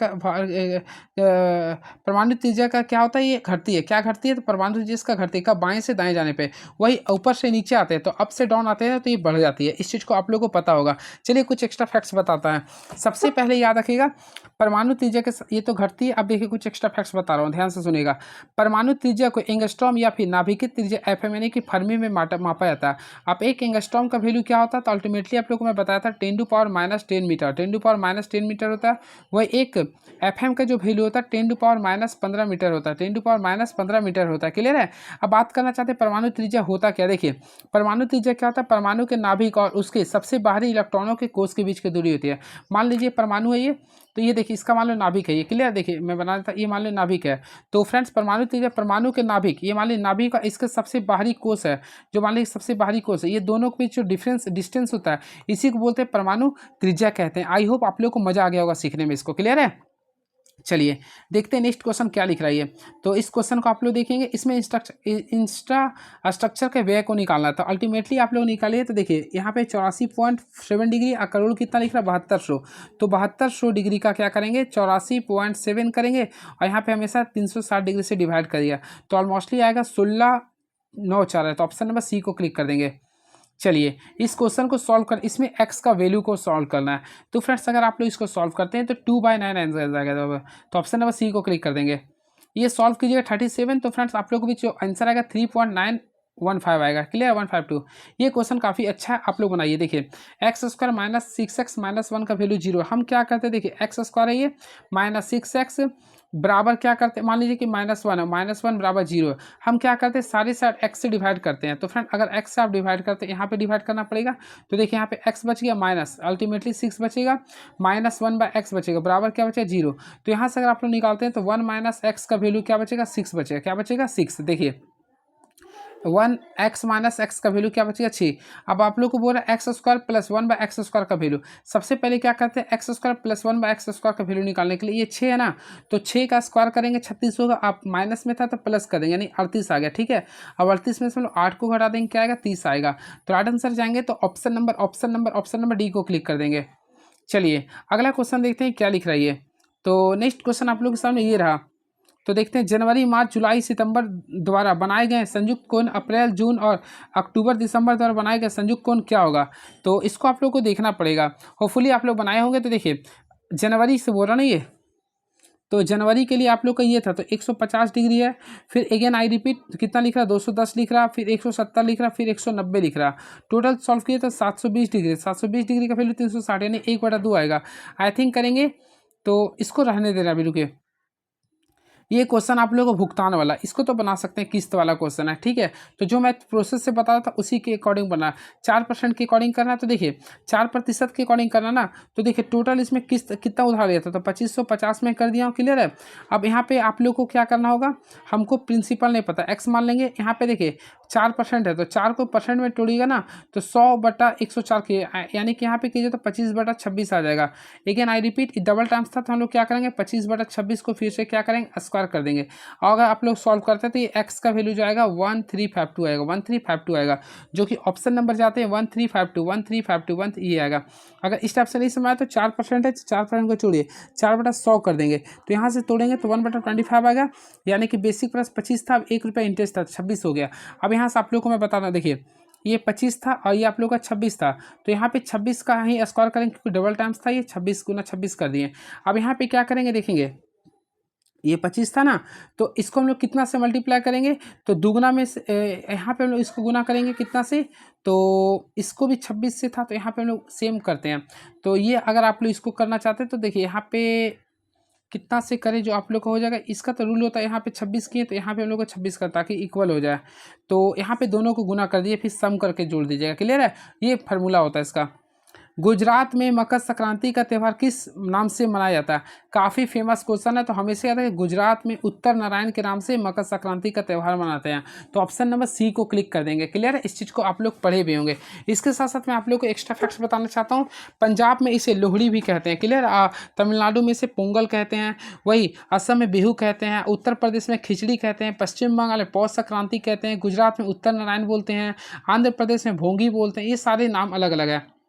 का क्या होता है, ये घटती है। क्या घटती है? तो परमाणु त्रिज्या इसका घटती है। कब? बाएं से दाएं जाने पे। वही ऊपर से नीचे आते हैं तो अप से डाउन आते हैं तो ये बढ़ जाती है। इस चीज़ को आप लोगों को पता होगा। चलिए कुछ एक्स्ट्रा फैक्ट्स बताता है। सबसे पहले याद रखिएगा परमाणु त्रिज्या के, ये तो घटती है। अब देखिए कुछ एक्स्ट्रा फैक्ट्स बता रहा हूँ, ध्यान से सुनिएगा। परमाणु त्रिज्या को एंगस्ट्रॉम या फिर नाभिकीय त्रिज्या एफएम यानी कि फर्मी में मापा जाता है। अब एक एंगस्ट्रॉम का वैल्यू क्या होता है? तो अल्टीमेटली आप लोग को मैं बताया था 10⁻⁻10 मीटर, 10⁻⁻10 मीटर होता है। वही एक एफएम का जो वैल्यू होता है 10⁻⁻15 मीटर होता है, 10⁻⁻15 मीटर होता है। क्लियर है, अब बात करना चाहते हैं परमाणु त्रिज्या होता क्या। देखिए परमाणु त्रिज्या क्या होता है? परमाणु के नाभिक और उसके सबसे बाहरी इलेक्ट्रॉनों के कोष के बीच की दूरी होती है। मान लीजिए परमाणु है ये, तो ये देखिए इसका मान लो नाभिक है ये। क्लियर, देखिए मैं बना देता, ये मान लो नाभिक है। तो फ्रेंड्स परमाणु त्रिज्या, परमाणु के नाभिक, ये मान लो नाभिक का इसका सबसे बाहरी कोष है, जो मान लो सबसे बाहरी कोष है, ये दोनों के बीच जो डिस्टेंस होता है इसी को बोलते हैं परमाणु त्रिज्या कहते हैं। आई होप आप लोग को मजा आ गया होगा सीखने में इसको। क्लियर है, चलिए देखते हैं नेक्स्ट क्वेश्चन क्या लिख रहा है ये। तो इस क्वेश्चन को आप लोग देखेंगे, इसमें स्ट्रक्चर के व्यय को निकालना था। अल्टीमेटली आप लोग निकालिए तो देखिए यहाँ पे 84.7 डिग्री, करोड़ कितना लिख रहा है 7200। तो 7200 डिग्री का क्या करेंगे 84.7 करेंगे और यहाँ पे हमेशा 360 डिग्री से डिवाइड करिए तो ऑलमोस्टली आएगा 1694 है। तो ऑप्शन नंबर सी को क्लिक कर देंगे। चलिए इस क्वेश्चन को सॉल्व कर, इसमें x का वैल्यू को सॉल्व करना है। तो फ्रेंड्स अगर आप लोग इसको सॉल्व करते हैं तो 2/9 आंसर आ जाएगा। तो ऑप्शन नंबर सी को क्लिक कर देंगे। ये सॉल्व कीजिएगा 37। तो फ्रेंड्स आप लोग को भी जो आंसर आएगा 3.915 आएगा। क्लियर 152। ये क्वेश्चन काफ़ी अच्छा है, आप लोग बनाइए। देखिए x² माइनस 6x माइनस 1 का वैल्यू 0। हम क्या करते हैं देखिए x² है ये माइनस 6x बराबर क्या करते हैं, मान लीजिए कि -1 है, -1 बराबर 0। हम क्या करते हैं सारी साइड x से डिवाइड करते हैं। तो फ्रेंड अगर x से आप डिवाइड करते हैं यहाँ पे डिवाइड करना पड़ेगा। तो देखिए यहाँ पे x बच गया माइनस, अल्टीमेटली 6 बचेगा, -1/x बचेगा बराबर क्या बचेगा 0। तो यहाँ से अगर आप लोग निकालते हैं तो 1 - x का वैल्यू क्या बचेगा 6 बचेगा। क्या बचेगा 6। देखिए 1x माइनस एक्स का वैल्यू क्या बचेगा 6। अब आप लोग को बोल रहा है x² प्लस 1/x² का वैल्यू। सबसे पहले क्या करते हैं x² प्लस 1/x² का वैल्यू निकालने के लिए, ये 6 है ना, तो 6 का स्क्वायर करेंगे 36 होगा। आप माइनस में था तो प्लस कर देंगे यानी 38 आ गया। ठीक है, अब 38 में से 8 को घटा देंगे क्या आएगा 30 आएगा। तो राइट आंसर जाएंगे तो ऑप्शन नंबर डी को क्लिक कर देंगे। चलिए अगला क्वेश्चन देखते हैं क्या लिख रहा है ये। तो नेक्स्ट क्वेश्चन आप लोग के सामने ये रहा। तो देखते हैं जनवरी मार्च जुलाई सितंबर द्वारा बनाए गए संयुक्त कोण, अप्रैल जून और अक्टूबर दिसंबर द्वारा बनाए गए संयुक्त कोण क्या होगा। तो इसको आप लोग को देखना पड़ेगा। होपफुली आप लोग बनाए होंगे। तो देखिए जनवरी से बोल रहा ना ये, तो जनवरी के लिए आप लोग का ये था तो 150 डिग्री है। फिर अगेन आई रिपीट कितना लिख रहा 210 लिख रहा, फिर 170 लिख रहा, फिर 190 लिख रहा। टोटल सॉल्व किए तो 720 डिग्री, 720 डिग्री का वैल्यू 360 यानी 1/2 आएगा। आई थिंक करेंगे तो इसको रहने देना अभी, रुके। ये क्वेश्चन आप लोगों को भुगतान वाला, इसको तो बना सकते हैं किस्त वाला क्वेश्चन है। ठीक है, तो जो मैं प्रोसेस से बता रहा था उसी के अकॉर्डिंग बना। 4% के अकॉर्डिंग करना है तो देखिए 4% के अकॉर्डिंग करना ना, तो देखिए टोटल इसमें किस्त कितना उधार लिया था तो 2550 में कर दिया हूँ। क्लियर है। अब यहाँ पे आप लोग को क्या करना होगा, हमको प्रिंसिपल नहीं पता, एक्स मान लेंगे। यहाँ पे देखिए 4% है तो 4 को परसेंट में तोड़िएगा ना तो 100/104 के यानी कि यहाँ पे कीजिए तो 25/26 आ जाएगा। लेकिन आई रिपीट डबल टाइम्स था तो हम लोग क्या करेंगे 25/26 को फिर से क्या करेंगे स्क्वायर कर देंगे। और अगर आप लोग सॉल्व करते हैं तो ये एक्स का वैल्यू जो आएगा 1352 आएगा, 1352 आएगा, जो कि ऑप्शन नंबर जाते हैं 1352 1352 ये आएगा। अगर इस टाइप से नहीं समझ आया तो 4% है, 4% को छोड़िए 4/100 कर देंगे। तो यहाँ से तोड़ेंगे तो 1/25 आएगा, यानी कि बेसिक प्लस 25 था, अब 1 रुपया इंटरेस्ट था 26 हो गया। अब यहाँ से आप लोग को मैं बताना, देखिए ये 25 था और ये आप लोग का 26 था। तो यहाँ पे 26 का ही स्क्वायर करेंगे क्योंकि डबल टाइम्स था, ये 26 गुना 26 कर दिए। अब यहाँ पे क्या करेंगे देखेंगे, ये 25 था ना तो इसको हम लोग कितना से मल्टीप्लाई करेंगे तो दुगना में से यहाँ पे हम लोग इसको गुना करेंगे कितना से, तो इसको भी 26 से था तो यहाँ पे हम लोग सेम करते हैं। तो ये अगर आप लोग इसको करना चाहते हैं तो देखिए यहाँ पे कितना से करें जो आप लोग का हो जाएगा। इसका तो रूल होता है यहाँ पे 26 किए तो यहाँ पे हम लोग को 26 का ताकि इक्वल हो जाए। तो यहाँ पे दोनों को गुना कर दिए फिर सम करके जोड़ दीजिएगा। क्लियर है, ये फार्मूला होता है इसका। गुजरात में मकर संक्रांति का त्यौहार किस नाम से मनाया जाता है। काफ़ी फेमस क्वेश्चन है। तो हमेशा याद है गुजरात में उत्तर नारायण के नाम से मकर संक्रांति का त्यौहार मनाते हैं। तो ऑप्शन नंबर सी को क्लिक कर देंगे। क्लियर है, इस चीज़ को आप लोग पढ़े भी होंगे। इसके साथ साथ मैं आप लोग को एक्स्ट्रा फैक्ट्स बताना चाहता हूँ। पंजाब में इसे लोहड़ी भी कहते हैं। क्लियर, तमिलनाडु में इसे पोंगल कहते हैं, वही असम में बिहू कहते हैं, उत्तर प्रदेश में खिचड़ी कहते हैं, पश्चिम बंगाल में पौष संक्रांति कहते हैं, गुजरात में उत्तर नारायण बोलते हैं, आंध्र प्रदेश में भोंगी बोलते हैं। ये सारे नाम अलग अलग है।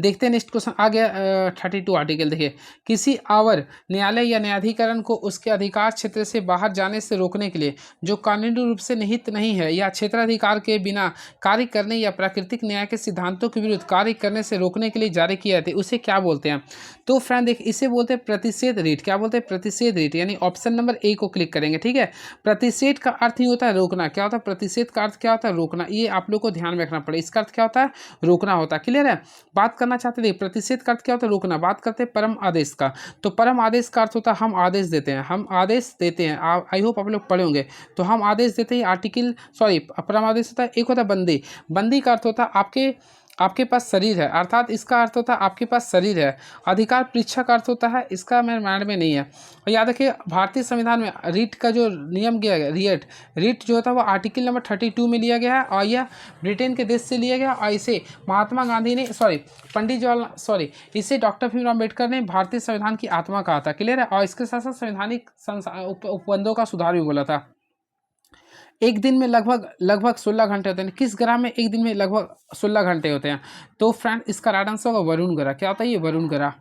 देखते हैं नेक्स्ट क्वेश्चन आ गया 32 आर्टिकल। देखिए किसी आवर न्यायालय या न्यायाधिकरण को उसके अधिकार क्षेत्र से बाहर जाने से रोकने के लिए जो कानूनी रूप से निहित नहीं है या क्षेत्राधिकार के बिना कार्य करने या प्राकृतिक न्याय के सिद्धांतों के विरुद्ध कार्य करने से रोकने के लिए जारी किया जाता है, उसे क्या बोलते हैं। तो फ्रेंड देख इसे बोलते हैं प्रतिषेध रीट। क्या बोलते हैं प्रतिषेध रीट, यानी ऑप्शन नंबर ए को क्लिक करेंगे। ठीक है, प्रतिषेध का अर्थ ही होता है रोकना। क्या होता है प्रतिषेध का अर्थ, क्या होता है रोकना। ये आप लोग को ध्यान में रखना पड़ेगा। इसका अर्थ क्या होता है रोकना होता है। क्लियर है, बात करना चाहते थे प्रतिषेध का अर्थ क्या होता है रोकना। बात करते हैं परम आदेश का। तो परम आदेश का अर्थ होता है हम आदेश देते हैं, हम आदेश देते हैं। आई होप आप लोग पढ़े होंगे। तो हम आदेश देते हैं आर्टिकल, सॉरी परम आदेश होता है। एक होता है बंदी। बंदी का अर्थ होता है आपके आपके पास शरीर है, अर्थात इसका अर्थ होता है आपके पास शरीर है। अधिकार परीक्षा का अर्थ होता है, इसका मेरे माइंड में नहीं है। और याद रखिए भारतीय संविधान में रीट का जो नियम किया गया, रीट जो होता है वो आर्टिकल नंबर 32 में लिया गया है और यह ब्रिटेन के देश से लिया गया। और इसे महात्मा गांधी ने इसे डॉक्टर भीमराव अम्बेडकर ने भारतीय संविधान की आत्मा कहा था। क्लियर है। और इसके साथ साथ संवैधानिक उपबंधों का सुधार भी बोला था। एक दिन में लगभग 16 घंटे होते हैं। किस ग्रह में एक दिन में लगभग 16 घंटे होते हैं? तो फ्रेंड इसका राइट आंसर होगा वरुण ग्रह। क्या होता है ये? वरुण ग्रह।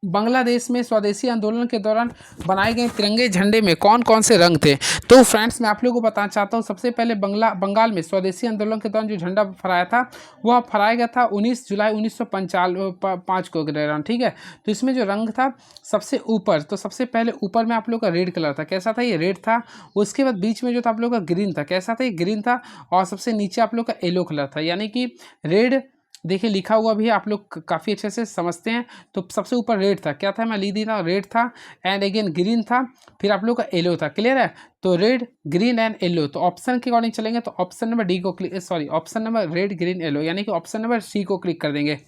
बांग्लादेश में स्वदेशी आंदोलन के दौरान बनाए गए तिरंगे झंडे में कौन कौन से रंग थे? तो फ्रेंड्स मैं आप लोगों को बताना चाहता हूँ, सबसे पहले बंगाल में स्वदेशी आंदोलन के दौरान जो झंडा फहराया था वह फहराया गया था 19 जुलाई 1905 को के दौरान। ठीक है। तो इसमें जो रंग था सबसे ऊपर, तो सबसे पहले ऊपर में आप लोग का रेड कलर था। कैसा था ये? रेड था। उसके बाद बीच में जो था आप लोग का ग्रीन था। कैसा था ये? ग्रीन था। और सबसे नीचे आप लोग का येलो कलर था। यानी कि रेड, देखिए लिखा हुआ भी है, आप लोग काफ़ी अच्छे से समझते हैं। तो सबसे ऊपर रेड था। क्या था? मैं लिख दी था, रेड था। एंड अगेन ग्रीन था। फिर आप लोग का येलो था। क्लियर है। तो रेड, ग्रीन एंड येलो। तो ऑप्शन के अकॉर्डिंग चलेंगे तो ऑप्शन नंबर डी को click, option number red, green, yellow, यानी कि ऑप्शन नंबर सी को क्लिक कर देंगे।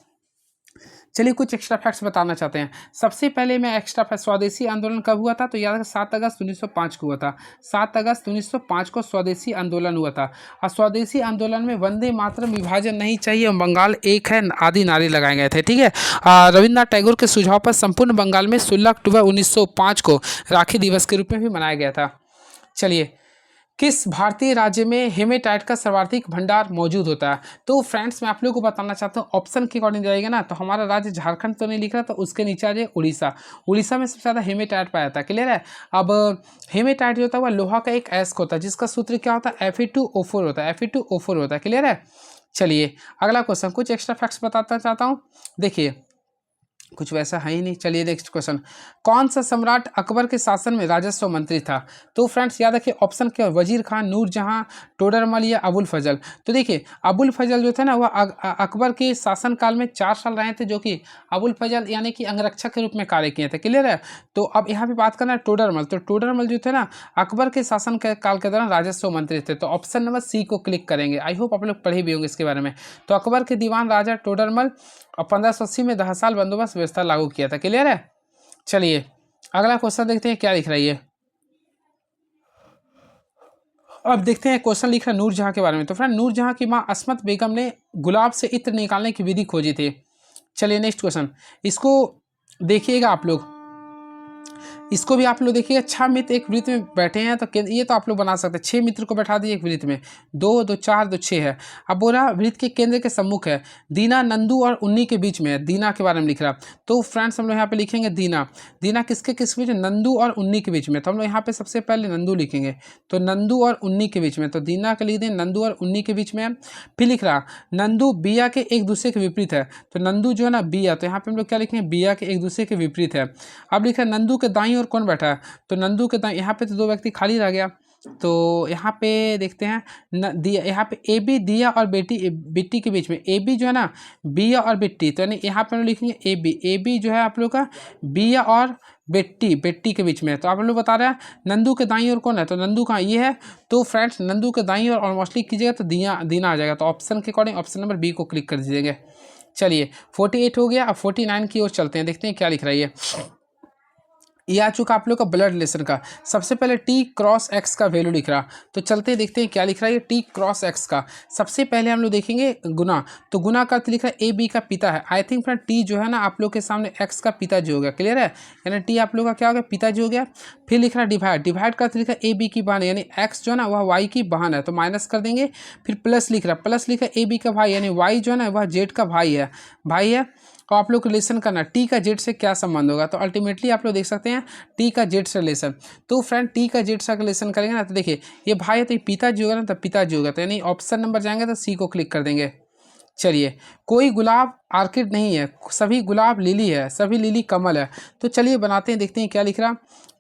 चलिए कुछ एक्स्ट्रा फैक्ट्स बताना चाहते हैं। सबसे पहले मैं एक्स्ट्रा फैक्ट, स्वदेशी आंदोलन कब हुआ था? तो याद है 7 अगस्त 1905 को हुआ था। 7 अगस्त 1905 को स्वदेशी आंदोलन हुआ था। और स्वदेशी आंदोलन में वंदे मातरम, विभाजन नहीं चाहिए, बंगाल एक है आदि नारे लगाए गए थे। ठीक है। रविन्द्रनाथ टैगोर के सुझाव पर संपूर्ण बंगाल में 16 अक्टूबर 1905 को राखी दिवस के रूप में भी मनाया गया था। चलिए, किस भारतीय राज्य में हेमेटाइट का सर्वाधिक भंडार मौजूद होता है? तो फ्रेंड्स मैं आप लोगों को बताना चाहता हूँ, ऑप्शन के अकॉर्डिंग जाएगा ना तो हमारा राज्य झारखंड तो नहीं लिख रहा, तो उसके नीचे आ जाए उड़ीसा। उड़ीसा में सबसे ज़्यादा हेमेटाइट पाया जाता है। क्लियर है। अब हेमेटाइट जो होता है वह लोहा का एक अयस्क होता है जिसका सूत्र क्या होता है? Fe2O4 होता है। Fe2O4 होता है। क्लियर है। चलिए अगला क्वेश्चन, कुछ एक्स्ट्रा फैक्ट्स बताता चाहता हूँ। देखिए कुछ वैसा है ही नहीं। चलिए नेक्स्ट क्वेश्चन, कौन सा सम्राट अकबर के शासन में राजस्व मंत्री था? तो फ्रेंड्स याद रखिए ऑप्शन क्या? वजीर खान, नूरजहां, टोडरमल या अबुल फजल। तो देखिए अबुल फजल जो थे ना वह अकबर के शासनकाल में 4 साल रहे थे, जो कि अबुल फजल यानी कि अंगरक्षक के रूप में कार्य किए थे। क्लियर है। तो अब यहाँ पे बात करना है टोडरमल। तो टोडरमल जो थे ना अकबर के शासन काल के दौरान राजस्व मंत्री थे। तो ऑप्शन नंबर सी को क्लिक करेंगे। आई होप आप लोग पढ़े भी होंगे इसके बारे में। तो अकबर के दीवान राजा टोडरमल और 1580 में 10 साल बंदोबस्त व्यवस्था लागू किया था। क्लियर है। चलिए अगला क्वेश्चन देखते हैं क्या लिख रही है। अब देखते हैं क्वेश्चन लिख रहा है नूरजहां के बारे में। तो फ्रेंड नूरजहां की मां अस्मत बेगम ने गुलाब से इत्र निकालने की विधि खोजी थी। चलिए नेक्स्ट क्वेश्चन, इसको देखिएगा आप लोग, इसको भी आप लोग देखिएगा। 6 मित्र एक वृत्त में बैठे हैं, तो ये तो आप लोग बना सकते हैं। 6 मित्र को बैठा दिए एक वृत्त में, 2 2 4 2 6 है। अब बोला वृत्त के केंद्र के सम्मुख है। दीना नंदू और उन्नी के बीच में है। दीना के बारे में लिख रहा। तो फ्रेंड्स हम लोग यहाँ पे लिखेंगे दीना। दीना किसके बीच में? नंदू और उन्नी के बीच में। तो हम लोग यहाँ पे सबसे पहले नंदू लिखेंगे। तो नंदू और उन्नी के बीच में, तो दीना के लिख दें, नंदू और उन्नी के बीच में है। फिर लिख रहा नंदू बिया के एक दूसरे के विपरीत है। तो नंदू जो है ना बिया, तो यहाँ पे हम लोग क्या लिखेंगे? बिया के एक दूसरे के विपरीत है। अब लिखा नंदू के दाईं ओर कौन बैठा है? तो नंदू के दाईं, यहाँ पे तो 2 व्यक्ति खाली रह गया। तो यहाँ पे देखते हैं दिया, यहाँ पे ए बी दिया और बेटी के बीच में। ए बी जो है ना बिया और बेटी, तो यानी यहाँ पे हम लिखेंगे ए बी जो है आप लोग का बिया और बेटी के बीच में। तो आप लोग बता रहे हैं नंदू के दाईं ओर कौन है? तो नंदू कहाँ? ये है। तो फ्रेंड्स नंदू के दाईं ओर ऑलमोस्टली कीजिएगा तो दीना आ जाएगा। तो ऑप्शन के अकॉर्डिंग ऑप्शन नंबर बी को क्लिक कर दीजिएगा। चलिए 48 हो गया। अब 49 की ओर चलते हैं, देखते हैं क्या लिख रही है। ये आ चुका आप लोग का ब्लड रिलेशन का। सबसे पहले टी क्रॉस एक्स का वैल्यू लिख रहा। तो चलते हैं देखते हैं क्या लिख रहा है टी क्रॉस एक्स का। सबसे पहले हम लोग देखेंगे गुना। तो गुना का अर्थ लिख रहा है ए बी का पिता है। आई थिंक फ्रेंड टी जो है ना आप लोग के सामने एक्स का पिताजी हो गया। क्लियर है। यानी टी आप लोग का क्या हो गया? पिताजी हो गया। फिर लिख रहा है डिवाइड। डिवाइड का अर्थ लिखा है ए बी की बहन है, यानी एक्स जो है ना वह वाई की बहन है, तो माइनस कर देंगे। फिर प्लस लिख रहा है। प्लस लिखा है ए बी का भाई, यानी वाई जो है ना वह जेड का भाई है। और आप लोग को रिलेशन करना टी का जेड से क्या संबंध होगा। तो अल्टीमेटली आप लोग देख सकते हैं टी का जेड से रिलेशन। तो फ्रेंड टी का जेड से रिलेशन करेंगे ना, तो देखिए ये भाई है तो ये पिताजी होगा ना, तो पिताजी होगा। तो यानी ऑप्शन नंबर जाएंगे तो सी को क्लिक कर देंगे। चलिए कोई गुलाब आर्किड नहीं है, सभी गुलाब लिली है, सभी लिली कमल है। तो चलिए बनाते हैं, देखते हैं क्या लिख रहा।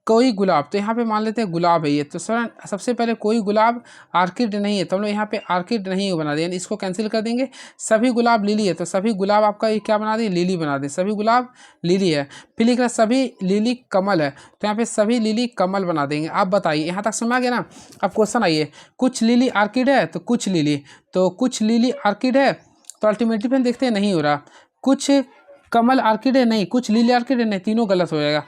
कोई गुलाब, तो यहाँ पे मान लेते हैं गुलाब है ये। तो सबसे पहले कोई गुलाब आर्किड नहीं है, तो हम लोग यहाँ पे आर्किड नहीं बना दें, इसको कैंसिल कर देंगे। सभी गुलाब लिली है, तो सभी गुलाब आपका ये क्या बना दें? लिली बना दें। सभी गुलाब लिली है। फिर लिख रहा सभी लिली कमल है, तो यहाँ पे सभी लिली कमल बना देंगे। आप बताइए यहाँ तक समझ आ गया ना। अब क्वेश्चन आइए, कुछ लिली आर्किड है तो कुछ लिली, तो कुछ लिली आर्किड है तो अल्टीमेटली फ्रेंड देखते हैं नहीं हो रहा, कुछ कमल आर्किड है नहीं, कुछ लीली आर्किड है नहीं, तीनों गलत हो जाएगा।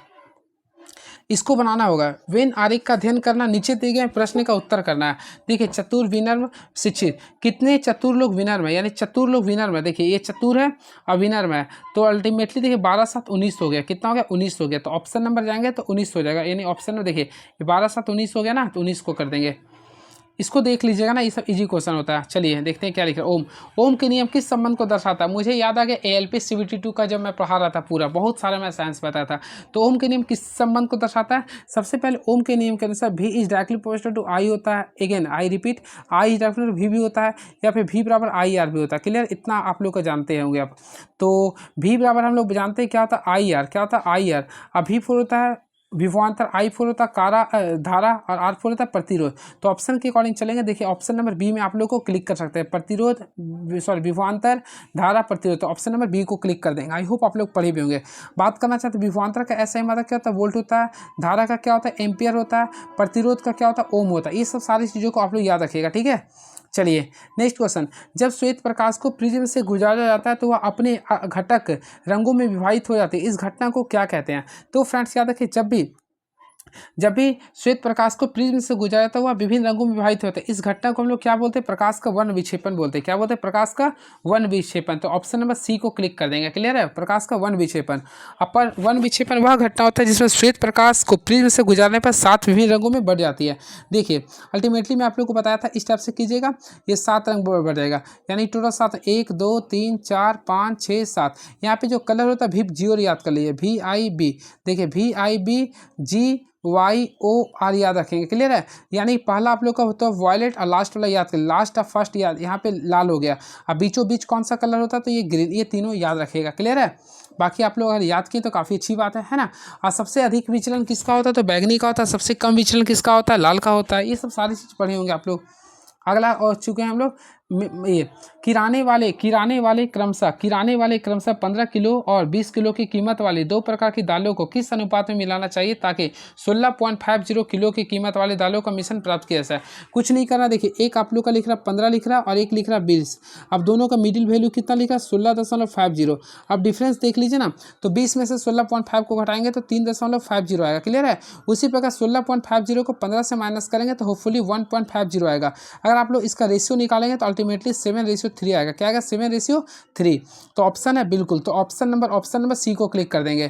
इसको बनाना होगा। वेन आरेख का अध्ययन करना, नीचे दिए गए प्रश्न का उत्तर करना है। देखिए चतुर विनर्म शिक्षित, कितने चतुर लोग विनर्म है, यानी चतुर लोग विनर्म है। देखिए ये चतुर है और विनर्म है, तो अल्टीमेटली देखिए 12 7 19 हो गया, कितना हो गया 19 हो गया, तो ऑप्शन नंबर जाएंगे तो 19 हो जाएगा, यानी ऑप्शन में देखिए 12 7 19 हो गया ना, तो 19 को कर देंगे। इसको देख लीजिएगा ना, ये सब इजी क्वेश्चन होता है। चलिए देखते हैं क्या लिख रहा है। ओम, ओम के नियम किस संबंध को दर्शाता है? मुझे याद आ गया ALP CBT 2 का जब मैं पढ़ा रहा था पूरा, बहुत सारा मैं साइंस बताया था। तो ओम के नियम किस संबंध को दर्शाता है? सबसे पहले ओम के नियम के अनुसार V is directly proportional to I होता है। Again I repeat, I is directly V भी होता है, या फिर V बराबर IR भी होता है। क्लियर, इतना आप लोग को जानते होंगे आप। तो V बराबर हम लोग जानते हैं क्या होता है IR, क्या होता है IR। अब V4 होता है विभवांतर, I4 होता है धारा, और R4 होता है प्रतिरोध। तो ऑप्शन के अकॉर्डिंग चलेंगे। देखिए ऑप्शन नंबर बी में आप लोग को क्लिक कर सकते हैं, प्रतिरोध सॉरी विभवांतर धारा प्रतिरोध, तो ऑप्शन नंबर बी को क्लिक कर देंगे। आई होप आप लोग पढ़े भी होंगे। बात करना चाहते हैं विभवांतर का SI मात्रा क्या होता है, वोल्ट होता है, धारा का क्या होता है एम्पियर होता है, प्रतिरोध का क्या होता है ओम होता है। ये सब सारी चीज़ों को आप लोग याद रखिएगा, ठीक है। चलिए नेक्स्ट क्वेश्चन, जब श्वेत प्रकाश को प्रिज्म से गुजारा जाता है तो वह अपने घटक रंगों में विभाजित हो जाती है, इस घटना को क्या कहते हैं? तो फ्रेंड्स याद रखिए, जब भी श्वेत प्रकाश को प्रिज्म से गुजारा जाता है वह विभिन्न रंगों में विभाजित होता है, इस घटना को हम लोग क्या बोलते हैं? प्रकाश का वन विक्षेपण बोलते हैं। क्या बोलते हैं? प्रकाश का वन विक्षेपण। तो ऑप्शन नंबर सी को क्लिक कर देंगे। क्लियर है, प्रकाश का वन विक्षेपण। अपर वन विक्षेपण वह घटना होता है जिसमें श्वेत प्रकाश को प्रिज्म से गुजारने पर 7 विभिन्न रंगों में बढ़ जाती है। देखिए अल्टीमेटली मैं आप लोग को बताया था इस टाइप से कीजिएगा, ये 7 रंग बढ़ जाएगा, यानी टोटल 7, 1 2 3 4 5 6 7। यहाँ पे जो कलर होता है VIB जीरो याद कर लीजिए, VIB। देखिए VIB GYOR याद रखेंगे। क्लियर है, यानी पहला आप लोग का होता है वॉयलेट और लास्ट वाला याद कर, लास्ट और फर्स्ट याद, यहाँ पे लाल हो गया। अब बीचों बीच कौन सा कलर होता है? तो ये ग्रीन। ये तीनों याद रखिएगा। क्लियर है, बाकी आप लोग अगर याद किए तो काफ़ी अच्छी बात है ना। और सबसे अधिक विचलन किसका होता है? तो बैंगनी का होता है। सबसे कम विचलन किसका होता है? लाल का होता है। ये सब सारी चीज़ पढ़े होंगे आप लोग। अगला और चुके हैं हम लोग ये किराने वाले क्रमशः 15 किलो और 20 किलो की कीमत वाली 2 प्रकार की दालों को किस अनुपात में मिलाना चाहिए ताकि 16.50 किलो की कीमत वाले दालों का मिश्रण प्राप्त किया जाए? कुछ नहीं करना। देखिए एक आप लोग का लिख रहा 15 लिख रहा और एक लिख रहा 20। अब दोनों का मिडिल वैल्यू कितना लिखा? 16.50। अब डिफरेंस देख लीजिए ना, तो 20 में से 16.5 को घटाएंगे तो 3.50 आएगा। क्लियर है, उसी प्रकार 16.50 को 15 से माइनस करेंगे तो होपफुली 1.50 आएगा। अगर आप लोग इसका रेशियो निकालेंगे तो अल्टीमेटली 7:3 आएगा। क्या आएगा? 7:3। तो ऑप्शन है बिल्कुल, तो ऑप्शन नंबर सी को क्लिक कर देंगे।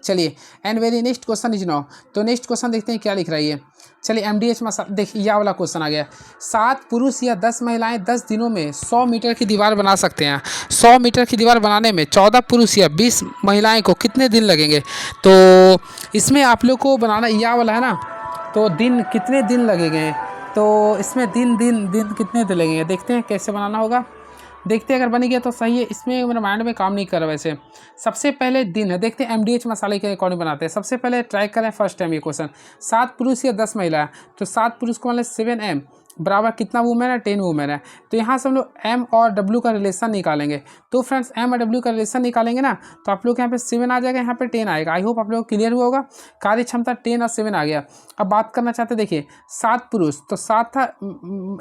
चलिए and very next question is now. तो नेक्स्ट क्वेश्चन देखते हैं क्या लिख रहा है ये। चलिए MDH में देखिए यह वाला क्वेश्चन आ गया। 7 पुरुष या 10 महिलाएं 10 दिनों में 100 मीटर की दीवार बना सकते हैं। 100 मीटर की दीवार बनाने में 14 पुरुष या 20 महिलाएं को कितने दिन लगेंगे? तो इसमें आप लोग को बनाना यह वाला है ना, तो दिन कितने दिन लगेंगे? तो इसमें दिन कितने दिन लगेंगे? देखते हैं कैसे बनाना होगा, देखते हैं अगर बन गया तो सही है। इसमें मेरा माइंड में काम नहीं कर रहा वैसे। सबसे पहले दिन है, देखते हैं MDH मसाले के अकॉर्डिंग बनाते हैं। सबसे पहले ट्राई करें फर्स्ट टाइम ये क्वेश्चन। 7 पुरुष या 10 महिला, तो 7 पुरुष को मतलब 7M बराबर कितना वुमेन है? 10 वुमेन है। तो यहाँ से हम लोग M और W का रिलेशन निकालेंगे। तो फ्रेंड्स M और W का रिलेशन निकालेंगे ना, तो आप लोग यहाँ पे 7 आ जाएगा, यहाँ पे 10 आएगा। आई होप आप लोग क्लियर हुआ होगा। कार्य क्षमता 10 और 7 आ गया। अब बात करना चाहते देखिए 7 पुरुष, तो 7 था,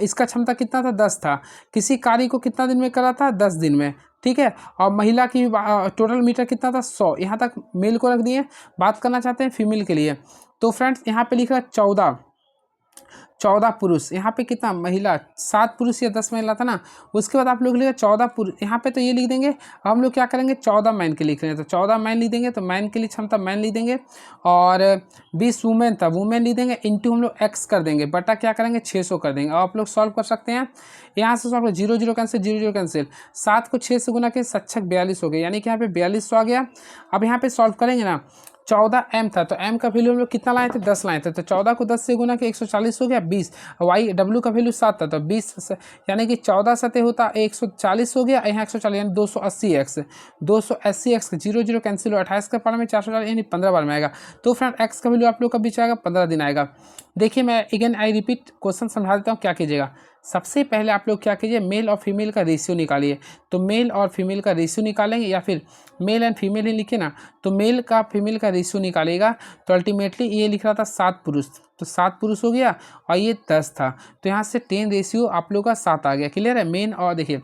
इसका क्षमता कितना था? 10 था। किसी कार्य को कितना दिन में करा था? 10 दिन में। ठीक है, और महिला की टोटल मीटर कितना था? 100। यहाँ तक मेल को रख दिए। बात करना चाहते हैं फीमेल के लिए, तो फ्रेंड्स यहाँ पे लिख रहा है 14 पुरुष। यहाँ पे कितना महिला? 7 पुरुष या 10 महिला था ना। उसके बाद आप लोग लिखेंगे 14 पुरुष, यहाँ पे तो ये लिख देंगे। अब हम लोग क्या करेंगे? 14 मैन के लिख रहे हैं, तो 14 मैन लिख देंगे। तो मैन के लिए क्षमता मैन लिख देंगे, और 20 वुमेन था, वुमेन लिख देंगे। इंटू हम लोग x कर देंगे, बटा क्या करेंगे? 600 कर देंगे। अब आप लोग सॉल्व कर सकते हैं। यहाँ से सॉल्व 0 0 कैंसिल, 0 0 कैंसिल। 7 को 6 से गुना के 7 42 हो गए, यानी कि यहाँ पे 4200 आ गया। अब यहाँ पे सॉल्व करेंगे ना, 14M था, तो M का वैल्यू हम लोग कितना लाए थे? 10 लाए थे। तो 14 को 10 से गुना के 140 हो गया 20। W का वैल्यू 7 था, तो 20 यानी कि 14 सतह होता 140 हो गया। यहाँ 140 यानी 280x 0 0 कैंसिल हो। 28 का पार में 440 यानी 15 बार में आएगा। तो फ्रेंड x का वैल्यू आप लोग का बीच आएगा 15 दिन आएगा। देखिए मैं अगेन आई रिपीट क्वेश्चन समझा देता हूँ क्या कीजिएगा। सबसे पहले आप लोग क्या कीजिए, मेल और फीमेल का रेशियो निकालिए। तो मेल और फीमेल का रेशियो निकालेंगे, या फिर मेल एंड फीमेल ही लिखे ना, तो मेल का फीमेल का रेशियो निकालेगा। तो अल्टीमेटली ये लिख रहा था 7 पुरुष, तो 7 पुरुष हो गया और ये 10 था, तो यहाँ से 10 रेशियो आप लोग का 7 आ गया। क्लियर है, मेन और देखिए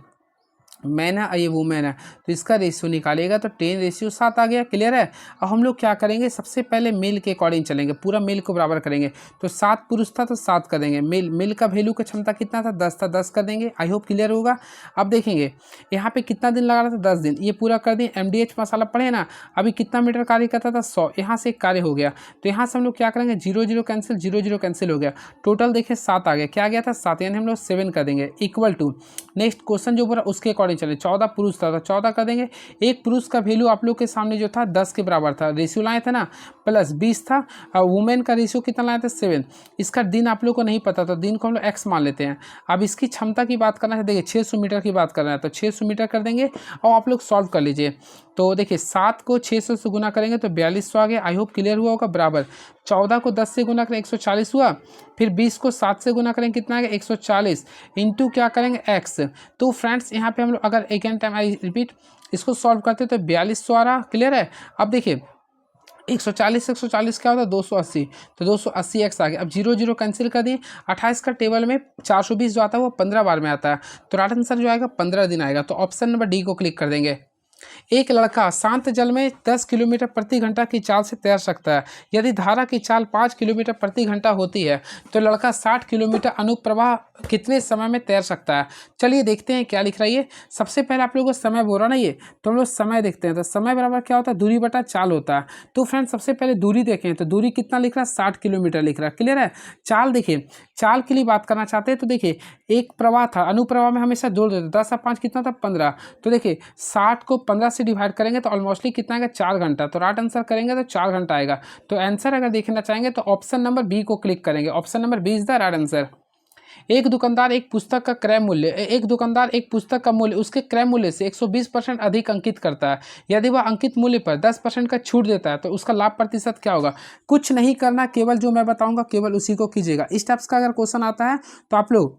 मैन है और ये वुमेन है, तो इसका रेशियो निकालिएगा तो 10:7 आ गया। क्लियर है। अब हम लोग क्या करेंगे, सबसे पहले मेल के अकॉर्डिंग चलेंगे, पूरा मेल को बराबर करेंगे। तो 7 पुरुष था तो 7 कर देंगे। मेल का वैल्यू का क्षमता कितना था, 10 था, 10 कर देंगे। आई होप क्लियर होगा। अब देखेंगे यहाँ पे कितना दिन लगा रहा था, 10 दिन, ये पूरा कर दें। MDH मसाला पढ़े ना, अभी कितना मीटर कार्य करता था, 100, यहाँ से एक कार्य हो गया। तो यहाँ से हम लोग क्या करेंगे, 0 0 कैंसिल, 0 0 कैंसिल हो गया, टोटल देखिए 7 आ गया। क्या आ गया था, 7, यानी हम लोग 7 कर देंगे। इक्वल टू नेक्स्ट क्वेश्चन जो पूरा उसके अकॉर्डिंग चले, 14 पुरुष था तो 14 कर देंगे। एक पुरुष का वैल्यू आप लोग के सामने जो था 10 के बराबर था, रेशियो लाए थे ना, प्लस 20 था। और वुमेन का रेशियो कितना लाए थे, 7। इसका दिन आप लोग को नहीं पता, तो दिन को हम लोग x मान लेते हैं। अब इसकी क्षमता की बात करना है, देखिए 600 मीटर की बात करना है, तो 600 मीटर कर देंगे और आप लोग सॉल्व कर लीजिए। तो देखिए 7 को 600 से गुना करेंगे तो 4200 आ गया। आई होप क्लियर हुआ होगा। बराबर 14 को 10 से गुना करें 140 हुआ, फिर 20 को 7 से गुना करें कितना आएगा, 140, इंटू क्या करेंगे, x। तो फ्रेंड्स यहाँ पे हम लोग अगर एक टाइम आई रिपीट इसको सॉल्व करते तो 4200 आ रहा। क्लियर है। अब देखिए 140 क्या होता है, 280, तो 280x आ गया। अब 0 0 कैंसिल कर दिए। 28 का टेबल में 420 जो आता है वो 15 बार में आता है, तो राइट आंसर जो आएगा 15 दिन आएगा। तो ऑप्शन नंबर डी को क्लिक कर देंगे। एक लड़का शांत जल में 10 किलोमीटर प्रति घंटा की चाल से तैर सकता है। यदि धारा की चाल 5 किलोमीटर प्रति घंटा होती है तो लड़का 60 किलोमीटर अनुप्रवाह कितने समय में तैर सकता है। चलिए देखते हैं क्या लिख रहा है ये। सबसे पहले आप लोगों को समय बोल रहा ना ये, तो हम लोग समय देखते हैं। तो समय बराबर क्या होता है, दूरी बटा चाल होता है। तो फ्रेंड्स सबसे पहले दूरी देखें, तो दूरी कितना लिख रहा है, 60 किलोमीटर लिख रहा है। क्लियर है। चाल देखिए, चाल के लिए बात करना चाहते हैं तो देखिए एक प्रवाह था, अनुप्रवाह में हमेशा जोड़ देते, 10 और 5 कितना था, 15। तो देखिए 60 को 15 से डिवाइड करेंगे तो ऑलमोस्टली कितना आएगा, 4 घंटा। तो राइट आंसर करेंगे तो 4 घंटा आएगा। तो आंसर अगर देखना चाहेंगे तो ऑप्शन नंबर बी को क्लिक करेंगे। Option number B is the right answer. एक दुकानदार एक पुस्तक का क्रय मूल्य एक दुकानदार एक पुस्तक का मूल्य उसके क्रय मूल्य से 120% अधिक अंकित करता है। यदि वह अंकित मूल्य पर 10% का छूट देता है तो उसका लाभ प्रतिशत क्या होगा। कुछ नहीं करना, केवल जो मैं बताऊंगा केवल उसी को कीजिएगा। इस टाइप्स का अगर क्वेश्चन आता है तो आप लोग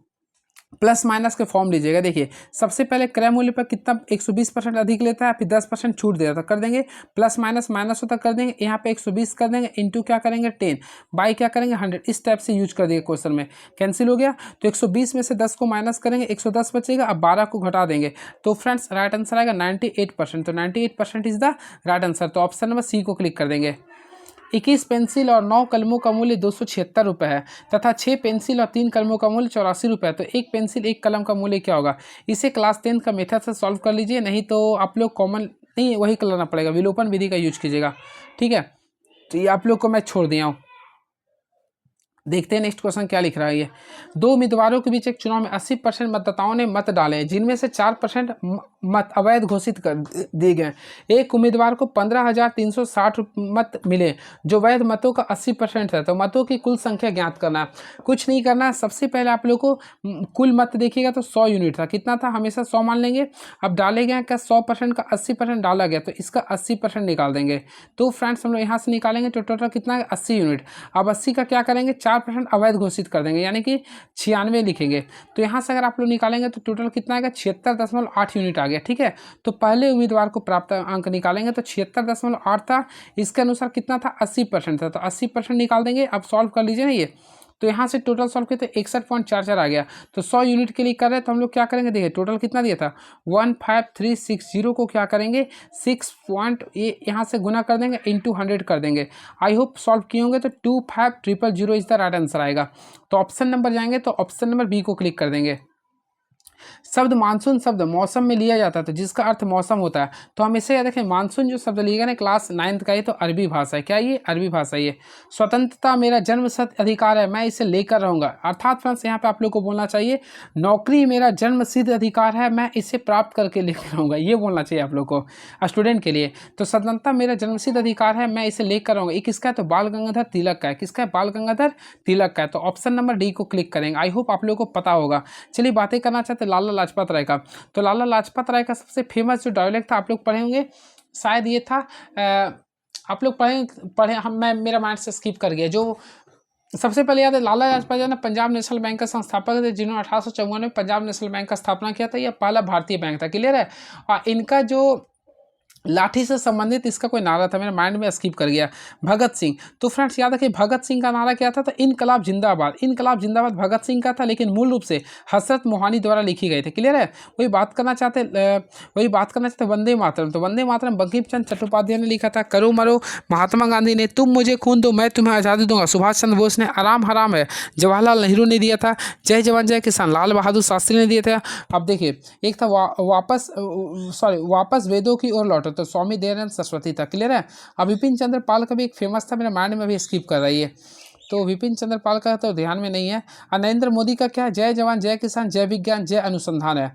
प्लस माइनस के फॉर्म लीजिएगा। देखिए सबसे पहले क्रय मूल्य पर कितना 120% अधिक लेता है, फिर 10% छूट देता है, तो कर देंगे प्लस माइनस, माइनस होता कर देंगे, यहाँ पे 120 कर देंगे, इंटू क्या करेंगे 10, बाई क्या करेंगे 100। इस टाइप से यूज कर देंगे क्वेश्चन में। कैंसिल हो गया तो 120 में से 10 को माइनस करेंगे, 110 बचेगा। अब 12 को घटा देंगे तो फ्रेंड्स राइट आंसर आएगा 98%। तो 98% इज द राइट आंसर। तो ऑप्शन नंबर सी को क्लिक कर देंगे। 21 पेंसिल और 9 कलमों का मूल्य 276 रुपये है तथा 6 पेंसिल और 3 कलमों का मूल्य 84 रुपये है। तो एक पेंसिल एक कलम का मूल्य क्या होगा। इसे क्लास 10 का मेथड से सॉल्व कर लीजिए, नहीं तो आप लोग कॉमन नहीं वही करना पड़ेगा, विलोपन विधि का यूज कीजिएगा। ठीक है, तो ये आप लोग को मैं छोड़ दिया हूँ। देखते हैं नेक्स्ट क्वेश्चन क्या लिख रहा है ये। दो उम्मीदवारों के बीच एक चुनाव में 80% मतदाताओं ने मत डाले, जिनमें से 4% मत अवैध घोषित कर दिए गए। एक उम्मीदवार को 15,360 मत मिले जो वैध मतों का 80% है। तो मतों की कुल संख्या ज्ञात करना। कुछ नहीं करना, सबसे पहले आप लोग को कुल मत देखिएगा तो 100 यूनिट था, कितना था, हमेशा 100 मान लेंगे। अब डाले गए क्या 100% का 80% डाला गया तो इसका 80% निकाल देंगे। तो फ्रेंड्स हम लोग यहाँ से निकालेंगे तो टोटल कितना है 80 यूनिट। अब 80 का क्या करेंगे 4% अवैध घोषित कर देंगे, यानी कि 96 लिखेंगे। तो यहाँ से अगर आप लोग निकालेंगे तो टोटल कितना आएगा 76.8 यूनिट आ गया। ठीक है, तो पहले उम्मीदवार को प्राप्त अंक निकालेंगे तो 76.8 था, इसके अनुसार कितना था 80% था, तो 80% निकाल देंगे। अब सॉल्व कर लीजिए ना ये, तो यहाँ से टोटल सॉल्व किया तो 61.44 आ गया। तो 100 यूनिट के लिए कर रहे हैं तो हम लोग क्या करेंगे, देखिए टोटल कितना दिया था 15360 को क्या करेंगे 6 पॉइंट ये यहाँ से गुना कर देंगे, इंटू 100 कर देंगे। आई होप सॉल्व किए होंगे। तो 25000 इज द राइट आंसर आएगा। तो ऑप्शन नंबर जाएंगे तो ऑप्शन नंबर बी को क्लिक कर देंगे। शब्द मानसून शब्द मौसम में लिया जाता है तो जिसका अर्थ मौसम होता है, तो हम इसे देखें मानसून जो शब्द लिएगा ना क्लास 9th का, ये तो अरबी भाषा है। क्या ये अरबी भाषा। ये स्वतंत्रता मेरा जन्मसिद्ध अधिकार है, मैं इसे लेकर रहूंगा। अर्थात फ्रेंड्स यहाँ पे आप लोग को बोलना चाहिए नौकरी मेरा जन्मसिद्ध अधिकार है, मैं इसे प्राप्त करके लेकर रहूंगा, ये बोलना चाहिए आप लोग को स्टूडेंट के लिए। तो स्वतंत्रता मेरा जन्मसिद्ध अधिकार है, मैं इसे लेकर रहूंगा, ये किसका है तो बाल गंगाधर तिलक का है। किसका है बाल गंगाधर तिलक का है। तो ऑप्शन नंबर डी को क्लिक करेंगे। आई होप आप लोग को पता होगा। चलिए बातें करना चाहते लाला लाजपत राय का। तो लाला लाजपत राय का सबसे फेमस जो डायलॉग था आप लोग पढ़े होंगे, शायद ये था आप लोग पढ़े हम मैं मेरा माइंड से स्किप कर गया। जो सबसे पहले याद है लाला लाजपत राय ने पंजाब नेशनल बैंक का संस्थापक थे, जिन्होंने 1854 में पंजाब नेशनल बैंक का स्थापना किया था। यह पहला भारतीय बैंक था। क्लियर है। और इनका जो लाठी से संबंधित इसका कोई नारा था, मेरे माइंड में स्किप कर गया। भगत सिंह, तो फ्रेंड्स याद रखिए भगत सिंह का नारा क्या था, तो इनकलाब जिंदाबाद। इनकलाब जिंदाबाद भगत सिंह का था, लेकिन मूल रूप से हजरत मोहानी द्वारा लिखी गई थी। क्लियर है। वही बात करना चाहते वंदे मातरम, तो वंदे मातरम बंकिम चंद्र चट्टोपाध्याय ने लिखा था। करो मरो महात्मा गांधी ने, तुम मुझे खून दो मैं तुम्हें आज़ादी दूंगा सुभाष चंद्र बोस ने, आराम हराम है जवाहरलाल नेहरू ने दिया था, जय जवान जय किसान लाल बहादुर शास्त्री ने दिए थे। अब देखिए एक था वापस वेदों की ओर लौटो, तो स्वामी दयानंद सरस्वती था। क्लियर है। अब विपिन चंद्र पाल का भी एक फेमस था, मेरे माइंड में भी स्किप कर रही है, तो विपिन चंद्र पाल का तो ध्यान में नहीं है। और नरेंद्र मोदी का क्या है, जय जवान जय किसान जय विज्ञान जय अनुसंधान है।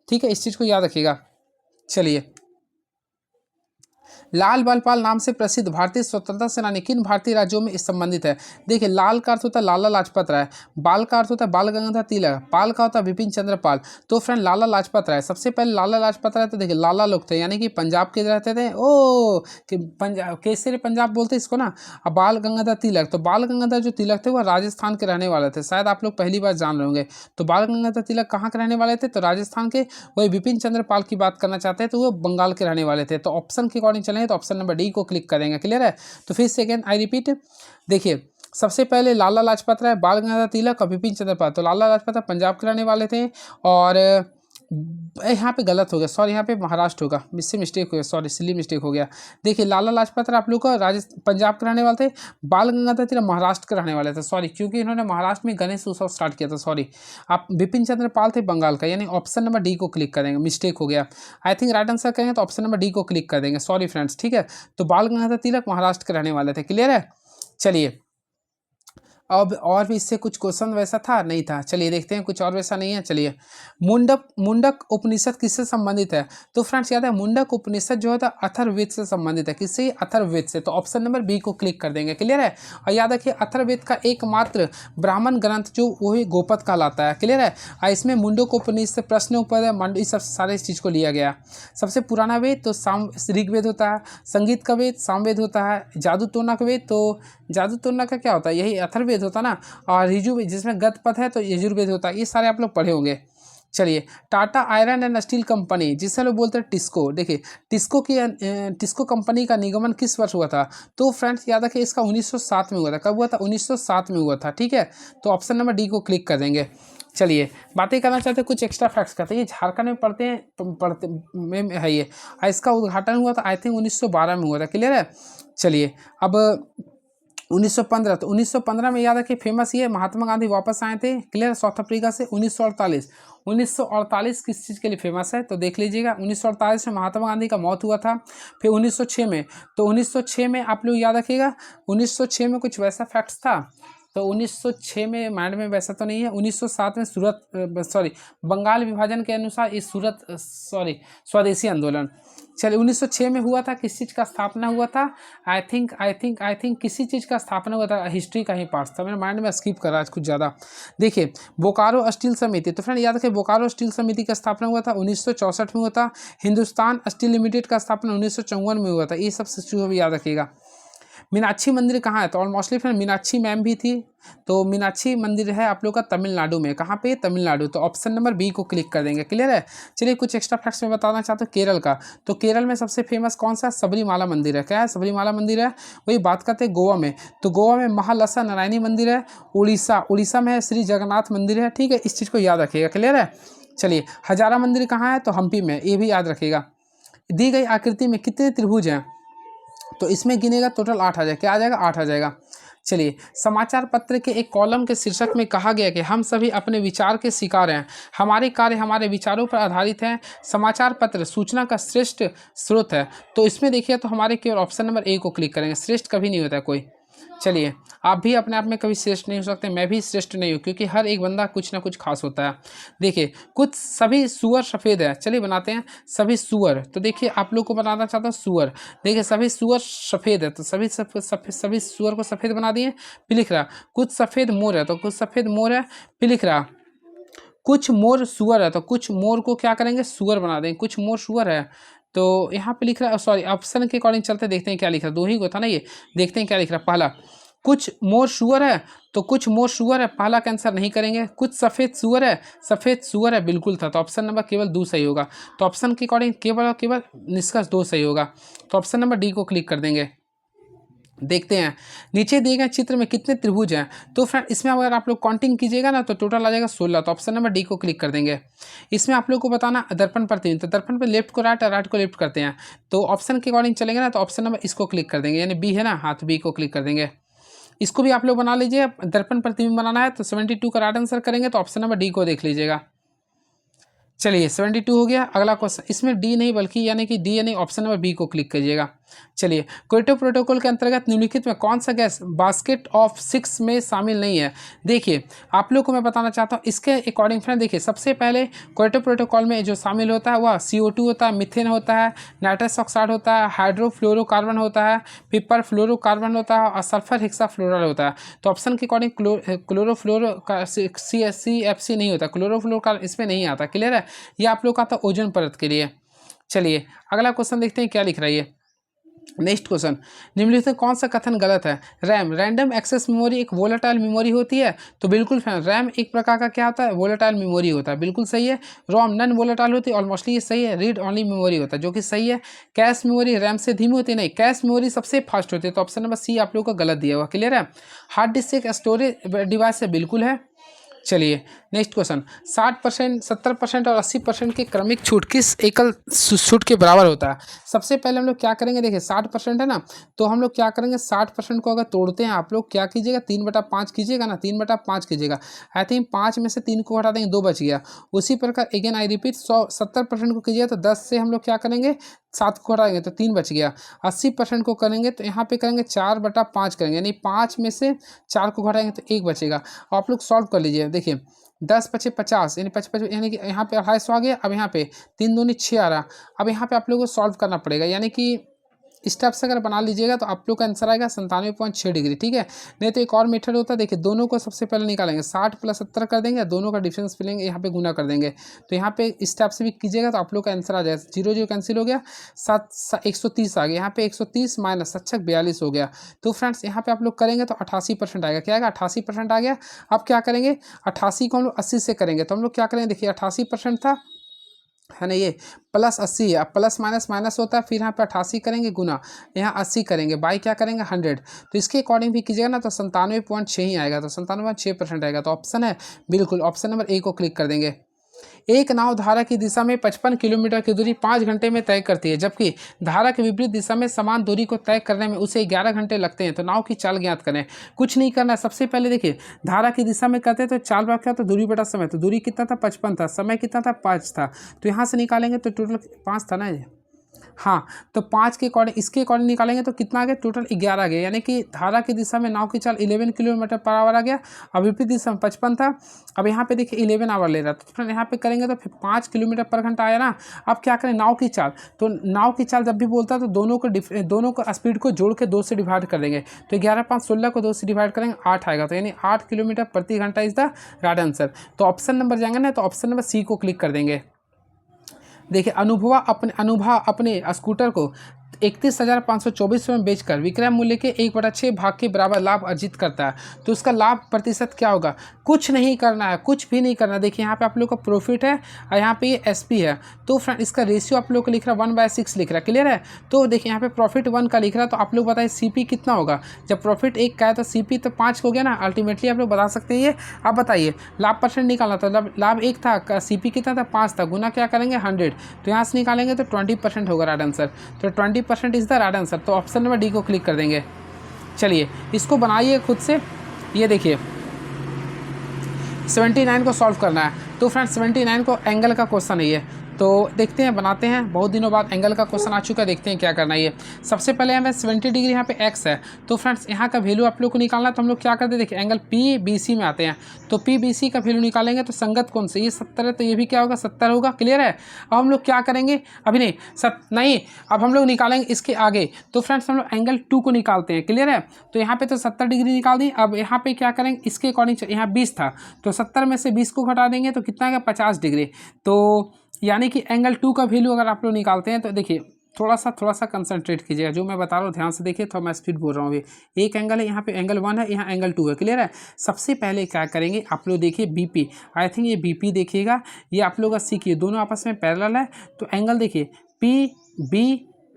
ठीक है, इस चीज़ को याद रखिएगा। चलिए, लाल बालपाल नाम से प्रसिद्ध भारतीय स्वतंत्रता सेनानी किन भारतीय राज्यों में संबंधित है। देखिए, लाल का अर्थ होता है लाला लाजपत राय, बाल का अर्थ होता है बाल गंगाधर तिलक, पाल का होता है विपिन चंद्र पाल। तो फ्रेंड लाला लाजपत राय, सबसे पहले लाला लाजपत राय, तो देखिए लाला लोग थे, यानी कि पंजाब के रहते थे, ओ कि पंजाब केसरी पंजाब बोलते इसको ना। अब बाल गंगाधर तिलक, तो बाल गंगाधर जो तिलक थे वो राजस्थान के रहने वाले थे, शायद आप लोग पहली बार जान रहे होंगे। तो बाल गंगाधर तिलक कहाँ के रहने वाले थे, तो राजस्थान के। वही विपिन चंद्र पाल की बात करना चाहते हैं तो वो बंगाल के रहने वाले थे। तो ऑप्शन के अकॉर्डिंग चलेंगे तो ऑप्शन नंबर डी को क्लिक करेंगे। क्लियर है। तो फिर से अगेन आई रिपीट, देखिए सबसे पहले लाला लाजपत राय, बाल गंगाधर तिलक और विपिन चंद्र पाल। तो लाला लाजपत राय पंजाब के रहने वाले थे, और यहाँ पे गलत हो गया, सॉरी, यहाँ पे महाराष्ट्र होगा, इससे मिस्टेक हो गया, सॉरी सिली मिस्टेक हो गया। देखिए लाला लाजपत राय आप लोग का पंजाब के रहने वाले थे, बाल गंगाधर तिलक महाराष्ट्र के रहने वाले थे, सॉरी, क्योंकि इन्होंने महाराष्ट्र में गणेश उत्सव स्टार्ट किया था, सॉरी। आप विपिन चंद्र पाल थे बंगाल का, यानी ऑप्शन नंबर डी को क्लिक करेंगे, मिस्टेक हो गया। आई थिंक राइट आंसर करेंगे तो ऑप्शन नंबर डी को क्लिक कर देंगे, सॉरी फ्रेंड्स। ठीक है, तो बाल गंगाधर तिलक महाराष्ट्र के रहने वाले थे। क्लियर है। चलिए, अब और भी इससे कुछ क्वेश्चन वैसा था नहीं था, चलिए देखते हैं, कुछ और वैसा नहीं है। चलिए, मुंडक उपनिषद किससे संबंधित है, तो फ्रेंड्स याद है मुंडक उपनिषद जो है अथर्ववेद से संबंधित है। किससे, अथर्ववेद से। तो ऑप्शन नंबर बी को क्लिक कर देंगे। क्लियर है। और याद रखिए अथर्ववेद का एकमात्र ब्राह्मण ग्रंथ जो वही गोपद कहलाता है। क्लियर है। और इसमें मुंडक उपनिषद, प्रश्न उपद, इस सब सारे चीज़ को लिया गया। सबसे पुराना वेद तो ऋग्वेद होता है, संगीत का वेद सामवेद होता है, जादू टोना का वेद, तो जादू टोना का क्या होता है, यही अथर्ववेद होता ना। और ऋजुवेद जिसमें गद पथ है तो यजुर्वेद होता है। ये सारे आप लोग पढ़े होंगे। चलिए, Tata iron and steel company जिसे लोग बोलते हैं टिस्को, देखिए टिस्को कंपनी का निगमन किस वर्ष हुआ था, तो फ्रेंड्स याद रखिए इसका 1907 में हुआ था। कब हुआ था, 1907 में हुआ था। ठीक है, तो ऑप्शन नंबर डी को क्लिक कर देंगे। चलिए, बातें करना चाहते हैं कुछ एक्स्ट्रा फैक्ट्स करते हैं। ये झारखंड में पढ़ते में है ये। इसका उद्घाटन हुआ था आई थिंक 1912 में हुआ था। क्लियर है। चलिए, अब 1915, तो 1915 में याद रखिए फेमस ये महात्मा गांधी वापस आए थे। क्लियर, साउथ अफ्रीका से। 1948 किस चीज़ के लिए फेमस है, तो देख लीजिएगा। 1948 में महात्मा गांधी का मौत हुआ था। फिर 1906 में, तो 1906 में आप लोग याद रखिएगा 1906 में कुछ वैसा फैक्ट्स था, तो 1906 में माइंड में वैसा तो नहीं है। 1907 में बंगाल विभाजन के अनुसार इस स्वदेशी आंदोलन। चलिए, 1906 में हुआ था, किस चीज़ का स्थापना हुआ था, आई थिंक किसी चीज़ का स्थापना हुआ था, हिस्ट्री का ही पार्ट था, मेरे माइंड में स्किप कर रहा है कुछ ज़्यादा। देखिए, बोकारो स्टील समिति, तो फ्रेंड याद रखिए बोकारो स्टील समिति का स्थापना हुआ था 1964 में हुआ था। हिंदुस्तान स्टील लिमिटेड का स्थापना 1954 में हुआ था। ये सब चीज़ों भी याद रखिएगा। मीनाक्षी मंदिर कहाँ है, तो ऑलमोस्टली फ्रेंड मीनाक्षी मैम भी थी, तो मीनाक्षी मंदिर है आप लोग का तमिलनाडु में। कहाँ पे, तमिलनाडु। तो ऑप्शन नंबर बी को क्लिक कर देंगे। क्लियर है। चलिए, कुछ एक्स्ट्रा फैक्ट्स में बताना चाहता हूँ केरल का, तो केरल में सबसे फेमस कौन सा, सबरीमाला मंदिर है। क्या है, सबरीमाला मंदिर है। वही बात करते हैं गोवा में, तो गोवा में महालसा नारायणी मंदिर है। उड़ीसा में है श्री जगन्नाथ मंदिर है। ठीक है, इस चीज़ को याद रखिएगा। क्लियर है। चलिए, हजारा मंदिर कहाँ है, तो हम्पी में, ये भी याद रखिएगा। दी गई आकृति में कितने त्रिभुज हैं, तो इसमें गिनेगा टोटल 8 आ जाएगा। क्या आ जाएगा, 8 आ जाएगा। चलिए, समाचार पत्र के एक कॉलम के शीर्षक में कहा गया कि हम सभी अपने विचार के शिकार हैं, हमारे कार्य हमारे विचारों पर आधारित हैं, समाचार पत्र सूचना का श्रेष्ठ स्रोत है। तो इसमें देखिए, तो हमारे केवल ऑप्शन नंबर ए को क्लिक करेंगे। श्रेष्ठ कभी नहीं होता है कोई। चलिए, आप भी अपने आप में कभी श्रेष्ठ नहीं हो सकते, मैं भी श्रेष्ठ नहीं हूँ, क्योंकि हर एक बंदा कुछ ना कुछ खास होता है। देखिए, कुछ सभी सुअर सफ़ेद है। चलिए बनाते हैं सभी सुअर, तो देखिए आप लोग को बनाना चाहता हूँ सुअर। देखिए, सभी सुअर सफ़ेद है, तो सभी सुअर को सफ़ेद बना दिए। फिर लिख रहा कुछ सफ़ेद मोर है, तो कुछ सफ़ेद मोर है। फिर लिख रहा कुछ मोर सुअर है, तो कुछ मोर को क्या करेंगे, सुअर बना देंगे। कुछ मोर सुअर है, तो यहाँ पे लिख रहा है, सॉरी ऑप्शन के अकॉर्डिंग चलते देखते हैं क्या लिख रहा है। दो ही को था ना ये, देखते हैं क्या लिख रहा है। पहला, कुछ मोर शुअर है तो कुछ मोर शुअर है, पहला का आंसर नहीं करेंगे। कुछ सफ़ेद सुअर है, सफ़ेद सुअर है बिल्कुल था, तो ऑप्शन नंबर केवल 2 सही होगा। तो ऑप्शन के अकॉर्डिंग केवल और केवल निष्कर्ष 2 सही होगा। तो ऑप्शन नंबर डी को क्लिक कर देंगे। देखते हैं नीचे दिए गए चित्र में कितने त्रिभुज हैं। तो फ्रेंड इसमें अगर आप लोग काउंटिंग कीजिएगा ना तो टोटल आ जाएगा 16। तो ऑप्शन नंबर डी को क्लिक कर देंगे। इसमें आप लोग को बताना दर्पण प्रतिबिंब, तो दर्पण पे लेफ्ट को राइट और राइट को लेफ्ट करते हैं। तो ऑप्शन के अकॉर्डिंग चलेंगे ना तो ऑप्शन नंबर इसको क्लिक कर देंगे, यानी बी है ना, हाँ तो बी को क्लिक कर देंगे। इसको भी आप लोग बना लीजिए, दर्पण प्रतिबिंब बनाना है तो 72 का राइट आंसर करेंगे तो ऑप्शन नंबर डी को देख लीजिएगा। चलिए 72 हो गया। अगला क्वेश्चन, इसमें डी नहीं बल्कि यानी कि डी यानी ऑप्शन नंबर बी को क्लिक करिएगा। चलिए क्योटो प्रोटोकॉल के अंतर्गत निम्नलिखित में कौन सा गैस बास्केट ऑफ 6 में शामिल नहीं है। देखिए आप लोग को मैं बताना चाहता हूँ इसके अकॉर्डिंग फ्रेंड, देखिए सबसे पहले क्योटो प्रोटोकॉल में जो शामिल होता है वह CO2 होता है, मिथेन होता है, नाइट्रस ऑक्साइड होता है, हाइड्रोफ्लोरोकार्बन होता है, पिपर फ्लोरोकार्बन होता है और सल्फर हेक्साफ्लोराइड होता है। तो ऑप्शन के अकॉर्डिंग क्लोरोफ्लोरो CFC नहीं होता, क्लोरोफ्लोरोकार्बन इसमें नहीं आता। क्लियर है, ये आप लोग का था ओजोन परत के लिए। चलिए अगला क्वेश्चन देखते हैं क्या लिख रहा है ये। नेक्स्ट क्वेश्चन, निम्नलिखित में कौन सा कथन गलत है। रैम रैंडम एक्सेस मेमोरी एक वोलेटाइल मेमोरी होती है, तो बिल्कुल रैम एक प्रकार का क्या होता है, वोलेटाइल मेमोरी होता है, बिल्कुल सही है। रोम नॉन वोलेटाइल होती है, ऑलमोस्टली ये सही है। रीड ओनली मेमोरी होता है जो कि सही है। कैश मेमोरी रैम से धीमी होती है, नहीं कैश मेमोरी सबसे फास्ट होती है, तो ऑप्शन नंबर सी आप लोग को गलत दिया हुआ। क्लियर है। हार्ड डिस्क एक स्टोरेज डिवाइस है, बिल्कुल है। चलिए नेक्स्ट क्वेश्चन, 60%, 70% और 80% के क्रमिक छूट किस एकल छूट के बराबर होता है। सबसे पहले हम लोग क्या करेंगे, देखिए 60% है ना, तो हम लोग क्या करेंगे 60% को अगर तोड़ते हैं आप लोग क्या कीजिएगा 3/5 कीजिएगा ना, 3/5 कीजिएगा। आई थिंक 5 में से 3 को हटा देंगे 2 बच गया। उसी प्रकार अगेन आई रिपीट 70% को कीजिएगा तो 10 से हम लोग क्या करेंगे 7 को हटाएंगे तो 3 बच गया। 80% को करेंगे तो यहाँ पे करेंगे 4/5 करेंगे, यानी 5 में से 4 को घटाएंगे तो 1 बचेगा। आप लोग सॉल्व कर लीजिए। देखिए 10 × 5 = 50, यानी 55 यानी कि यहाँ पे 250 आ गया। अब यहाँ पे 3 दूनी 6 आ रहा। अब यहाँ पे आप लोगों को सॉल्व करना पड़ेगा, यानी कि स्टेप से अगर बना लीजिएगा तो आप लोग का आंसर आएगा 97.6 डिग्री। ठीक है, नहीं तो एक और मेथड होता है, देखिए दोनों को सबसे पहले निकालेंगे 60 + 70 कर देंगे, दोनों का डिफरेंस फिलेंगे, यहाँ पे गुना कर देंगे। तो यहाँ पे स्टेप से भी कीजिएगा तो आप लोग का आंसर आ जाएगा। 0 0 कैंसिल हो गया, 130 आ गया। यहाँ पे 130 माइनस 42 हो गया। तो फ्रेंड्स यहाँ पे आप लोग करेंगे तो 88% आएगा। क्या आएगा 88% आ गया। अब क्या करेंगे 88 को हम लोग 80 से करेंगे, तो हम लोग क्या करेंगे, देखिए 88% था है ना, ये +80 है। अब प्लस माइनस माइनस होता है, फिर यहाँ पे 88 करेंगे गुना, यहाँ 80 करेंगे, बाई क्या करेंगे 100। तो इसके अकॉर्डिंग भी कीजिएगा ना तो 97.6 ही आएगा, तो 97.6% आएगा। तो ऑप्शन है बिल्कुल ऑप्शन नंबर ए को क्लिक कर देंगे। एक नाव धारा की दिशा में 55 किलोमीटर की दूरी 5 घंटे में तय करती है, जबकि धारा के विपरीत दिशा में समान दूरी को तय करने में उसे 11 घंटे लगते हैं। तो नाव की चाल ज्ञात करें। कुछ नहीं करना है, सबसे पहले देखिए धारा की दिशा में करते हैं तो चाल बार क्या तो दूरी बटा समय, तो दूरी कितना था 55 था, समय कितना था 5 था। तो यहाँ से निकालेंगे तो टोटल 5 था ना, हाँ तो 5 के अकॉर्डिंग इसके अकॉर्डिंग निकालेंगे तो कितना आ गया टोटल 11 आ गया, यानी कि धारा की दिशा में नाव की चाल 11 किलोमीटर पर आवर आ गया। अब विपरीत दिशा में 55 था, अब यहाँ पे देखिए 11 आवर ले रहा था, तो फिर यहाँ पे करेंगे तो फिर 5 किलोमीटर पर घंटा आया ना। अब क्या करें नाव की चाल, तो नाव की चाल जब भी बोलता है तो दोनों को स्पीड को जोड़ के 2 से डिवाइड कर देंगे। तो 11 × 5 = 16 को 2 से डिवाइड करेंगे 8 आएगा, तो यानी 8 किलोमीटर प्रति घंटा इज द राइट आंसर। तो ऑप्शन नंबर जाएंगे ना तो ऑप्शन नंबर सी को क्लिक कर देंगे। देखिए अनुभव अपने स्कूटर को 31,524 में बेचकर विक्रय मूल्य के 1/6 भाग के बराबर लाभ अर्जित करता है, तो उसका लाभ प्रतिशत क्या होगा। कुछ नहीं करना है, कुछ भी नहीं करना। देखिए यहाँ पे आप लोग का प्रॉफिट है और यहाँ पे ये SP है, तो फ्रेंड इसका रेशियो आप लोग को लिख रहा है 1/6 लिख रहा है। क्लियर है। तो देखिए यहाँ पे प्रॉफिट 1 का लिख रहा है, तो आप लोग बताइए CP कितना होगा। जब प्रॉफिट 1 का है तो CP तो 5 हो गया ना, अल्टीमेटली आप लोग बता सकते हैं ये। आप बताइए लाभ परसेंट निकालना था, लाभ 1 था, CP कितना था 5 था, गुना क्या करेंगे 100, तो यहाँ से निकालेंगे तो 20% होगा राइट आंसर। तो 20% इज द राइट आंसर। तो ऑप्शन नंबर डी को क्लिक कर देंगे। चलिए इसको बनाइए खुद से। ये देखिए 79 को सॉल्व करना है, तो फ्रेंड्स 79 को एंगल का क्वेश्चन है ये, तो देखते हैं बनाते हैं। बहुत दिनों बाद एंगल का क्वेश्चन आ चुका है, देखते हैं क्या करना है ये। सबसे पहले हमें 70 डिग्री यहाँ पे x है, तो फ्रेंड्स यहाँ का वैल्यू आप लोग को निकालना है। तो हम लोग क्या करते हैं, देखिए एंगल PBC में आते हैं, तो PBC का वैल्यू निकालेंगे तो संगत कौन से, ये 70 है तो ये भी क्या होगा 70 होगा। क्लियर है। अब हम लोग क्या करेंगे, अभी नहीं अब हम लोग निकालेंगे इसके आगे। तो फ्रेंड्स हम लोग एंगल 2 को निकालते हैं। क्लियर है। तो यहाँ पे तो 70 डिग्री निकाल दी। अब यहाँ पे क्या करेंगे, इसके अकॉर्डिंग यहाँ 20 था, तो 70 में से 20 को घटा देंगे तो कितना आएगा 50 डिग्री। तो यानी कि एंगल 2 का वैल्यू अगर आप लोग निकालते हैं तो देखिए थोड़ा सा कंसंट्रेट कीजिएगा, जो मैं बता रहा हूँ ध्यान से देखिए, तो मैं स्पीड बोल रहा हूँ अभी। एक एंगल है, यहाँ पे एंगल 1 है, यहाँ एंगल 2 है, क्लियर है। सबसे पहले क्या करेंगे आप लोग, देखिए बीपी, आई थिंक ये बीपी देखिएगा, ये आप लोग 80 की दोनों आपस में पैरेलल है, तो एंगल देखिए पी बी,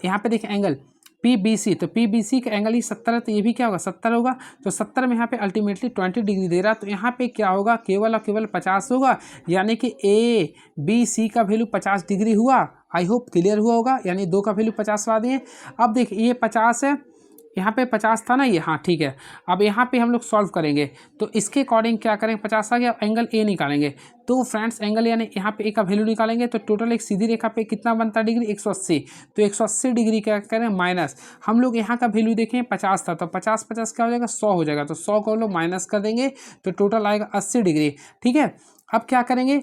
यहाँ पे देखिए एंगल पी बी सी, तो पी बी सी का एंगल ही 70 है, तो ये भी क्या होगा 70 होगा। तो 70 में यहाँ पे अल्टीमेटली 20 डिग्री दे रहा, तो यहाँ पे क्या होगा, केवल और केवल 50 होगा, यानी कि ए बी सी का वैल्यू 50 डिग्री हुआ। आई होप क्लियर हुआ होगा, यानी 2 का वैल्यू 50 ला दिए। अब देखिए ये 50 है, यहाँ पे 50 था ना ये, हाँ ठीक है। अब यहाँ पे हम लोग सॉल्व करेंगे, तो इसके अकॉर्डिंग क्या करेंगे, 50 आ गया, एंगल ए निकालेंगे। तो फ्रेंड्स एंगल यानी यहाँ पे ए का वैल्यू निकालेंगे, तो टोटल एक सीधी रेखा पे कितना बनता है डिग्री, 180। तो 180 डिग्री क्या करें माइनस, हम लोग यहाँ का वैल्यू देखें 50 था, तो 50 क्या हो जाएगा, 100 हो जाएगा, तो 100 को हम लोग माइनस कर देंगे, तो टोटल आएगा 80 डिग्री। ठीक है, अब क्या करेंगे,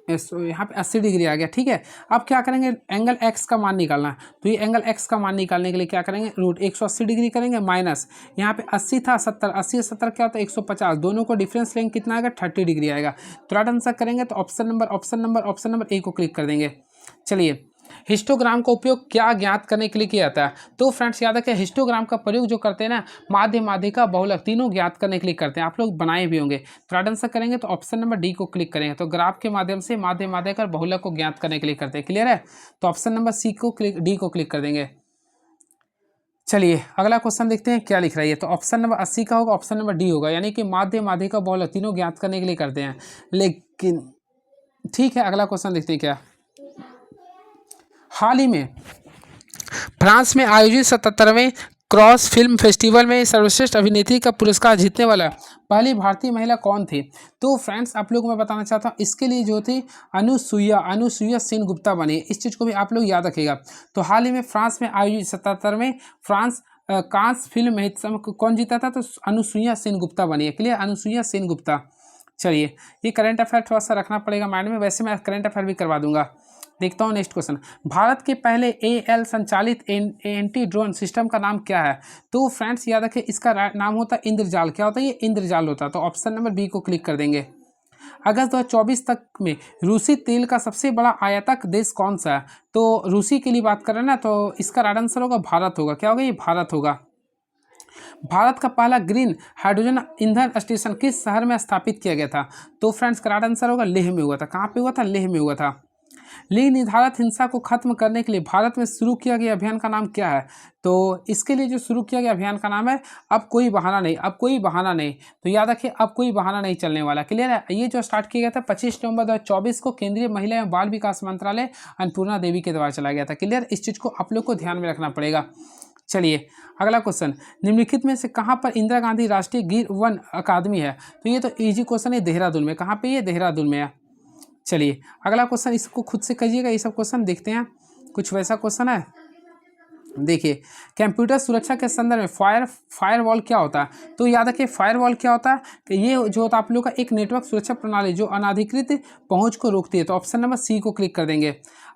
यहाँ पे 80 डिग्री आ गया, ठीक है। अब क्या करेंगे, एंगल एक्स का मान निकालना है, तो ये एंगल एक्स का मान निकालने के लिए क्या करेंगे, रूट 180 डिग्री करेंगे माइनस, यहाँ पे 80 था 70, 80 से 70 क्या होता है 150, दोनों को डिफरेंस लेंगे कितना आएगा 30 डिग्री आएगा। तो राइट आंसर करेंगे, तो ऑप्शन नंबर ए को क्लिक कर देंगे। चलिए, हिस्टोग्राम का उपयोग क्या ज्ञात करने के लिए किया जाता है, तो फ्रेंड्स याद रखें हिस्टोग्राम का प्रयोग जो करते हैं ना, माध्य माध्यिका बहुलक तीनों ज्ञात करने के लिए करते हैं, आप लोग बनाए भी होंगे। तो राइट आंसर करेंगे, तो ऑप्शन नंबर डी को क्लिक करेंगे, तो ग्राफ के माध्यम से माध्य माध्यिका और बहुलक को ज्ञात करने के लिए करते हैं, क्लियर है। तो ऑप्शन नंबर सी को डी को क्लिक कर देंगे। चलिए अगला क्वेश्चन देखते हैं क्या लिख रहा है, तो ऑप्शन नंबर 80 का होगा, ऑप्शन नंबर डी होगा, यानी कि माध्य माध्यिका बहुलक तीनों ज्ञात करने के लिए करते हैं। लेकिन ठीक है, अगला क्वेश्चन देखते हैं क्या। हाल ही में फ्रांस में आयोजित 77वें क्रॉस फिल्म फेस्टिवल में सर्वश्रेष्ठ अभिनेत्री का पुरस्कार जीतने वाला पहली भारतीय महिला कौन थी, तो फ्रेंड्स आप लोगों को मैं बताना चाहता हूँ, इसके लिए जो थी अनुसुईया सेन गुप्ता बनी, इस चीज़ को भी आप लोग याद रखिएगा। तो हाल ही में फ्रांस में आयोजित 77वें फ्रांस कांस फिल्म महोत्सव कौन जीता था, तो अनुसुईया सेन गुप्ता बनी है, क्लियर, अनुसुईया सेन गुप्ता। चलिए, ये करंट अफेयर थोड़ा सा रखना पड़ेगा माइंड में, वैसे मैं करंट अफेयर भी करवा दूंगा। देखता हूँ नेक्स्ट क्वेश्चन, भारत के पहले एएल संचालित एंटी ड्रोन सिस्टम का नाम क्या है, तो फ्रेंड्स याद रखें इसका नाम होता है इंद्रजाल। क्या होता है, ये इंद्रजाल होता है। तो ऑप्शन नंबर बी को क्लिक कर देंगे। अगस्त 2024 तक में रूसी तेल का सबसे बड़ा आयातक देश कौन सा है, तो रूसी के लिए बात कर रहे हैं ना, तो इसका राइट आंसर होगा भारत होगा। क्या होगा, ये भारत होगा। भारत का पहला ग्रीन हाइड्रोजन ईंधन स्टेशन किस शहर में स्थापित किया गया था, तो फ्रेंड्स का राइट आंसर होगा लेह में हुआ था। कहाँ पे हुआ था, लेह में हुआ था। लिंग निर्धारित हिंसा को खत्म करने के लिए भारत में शुरू किया गया अभियान का नाम क्या है, तो इसके लिए जो शुरू किया गया अभियान का नाम है अब कोई बहाना नहीं, अब कोई बहाना नहीं। तो याद रखिए अब कोई बहाना नहीं चलने वाला, क्लियर है। ये जो स्टार्ट किया गया था 25 नवंबर 2024 को केंद्रीय महिला एवं बाल विकास मंत्रालय अन्नपूर्णा देवी के द्वारा चलाया गया था, क्लियर। इस चीज़ को आप लोग को ध्यान में रखना पड़ेगा। चलिए अगला क्वेश्चन, निम्नलिखित में से कहाँ पर इंदिरा गांधी राष्ट्रीय गिर वन अकादमी है, तो ये तो इजी क्वेश्चन है, देहरादून में। कहाँ पे, ये देहरादून में है। चलिए अगला क्वेश्चन, इसको खुद से करिएगा, ये सब क्वेश्चन देखते हैं। कुछ वैसा क्वेश्चन है, देखिए कंप्यूटर सुरक्षा के संदर्भ में फायरवॉल क्या होता है, तो याद रखिए फायरवॉल क्या होता है कि ये जो होता है आप लोग का एक नेटवर्क सुरक्षा प्रणाली जो अनाधिकृत पहुंच को रोकती है। तो ऑप्शन नंबर सी को क्लिक कर देंगे।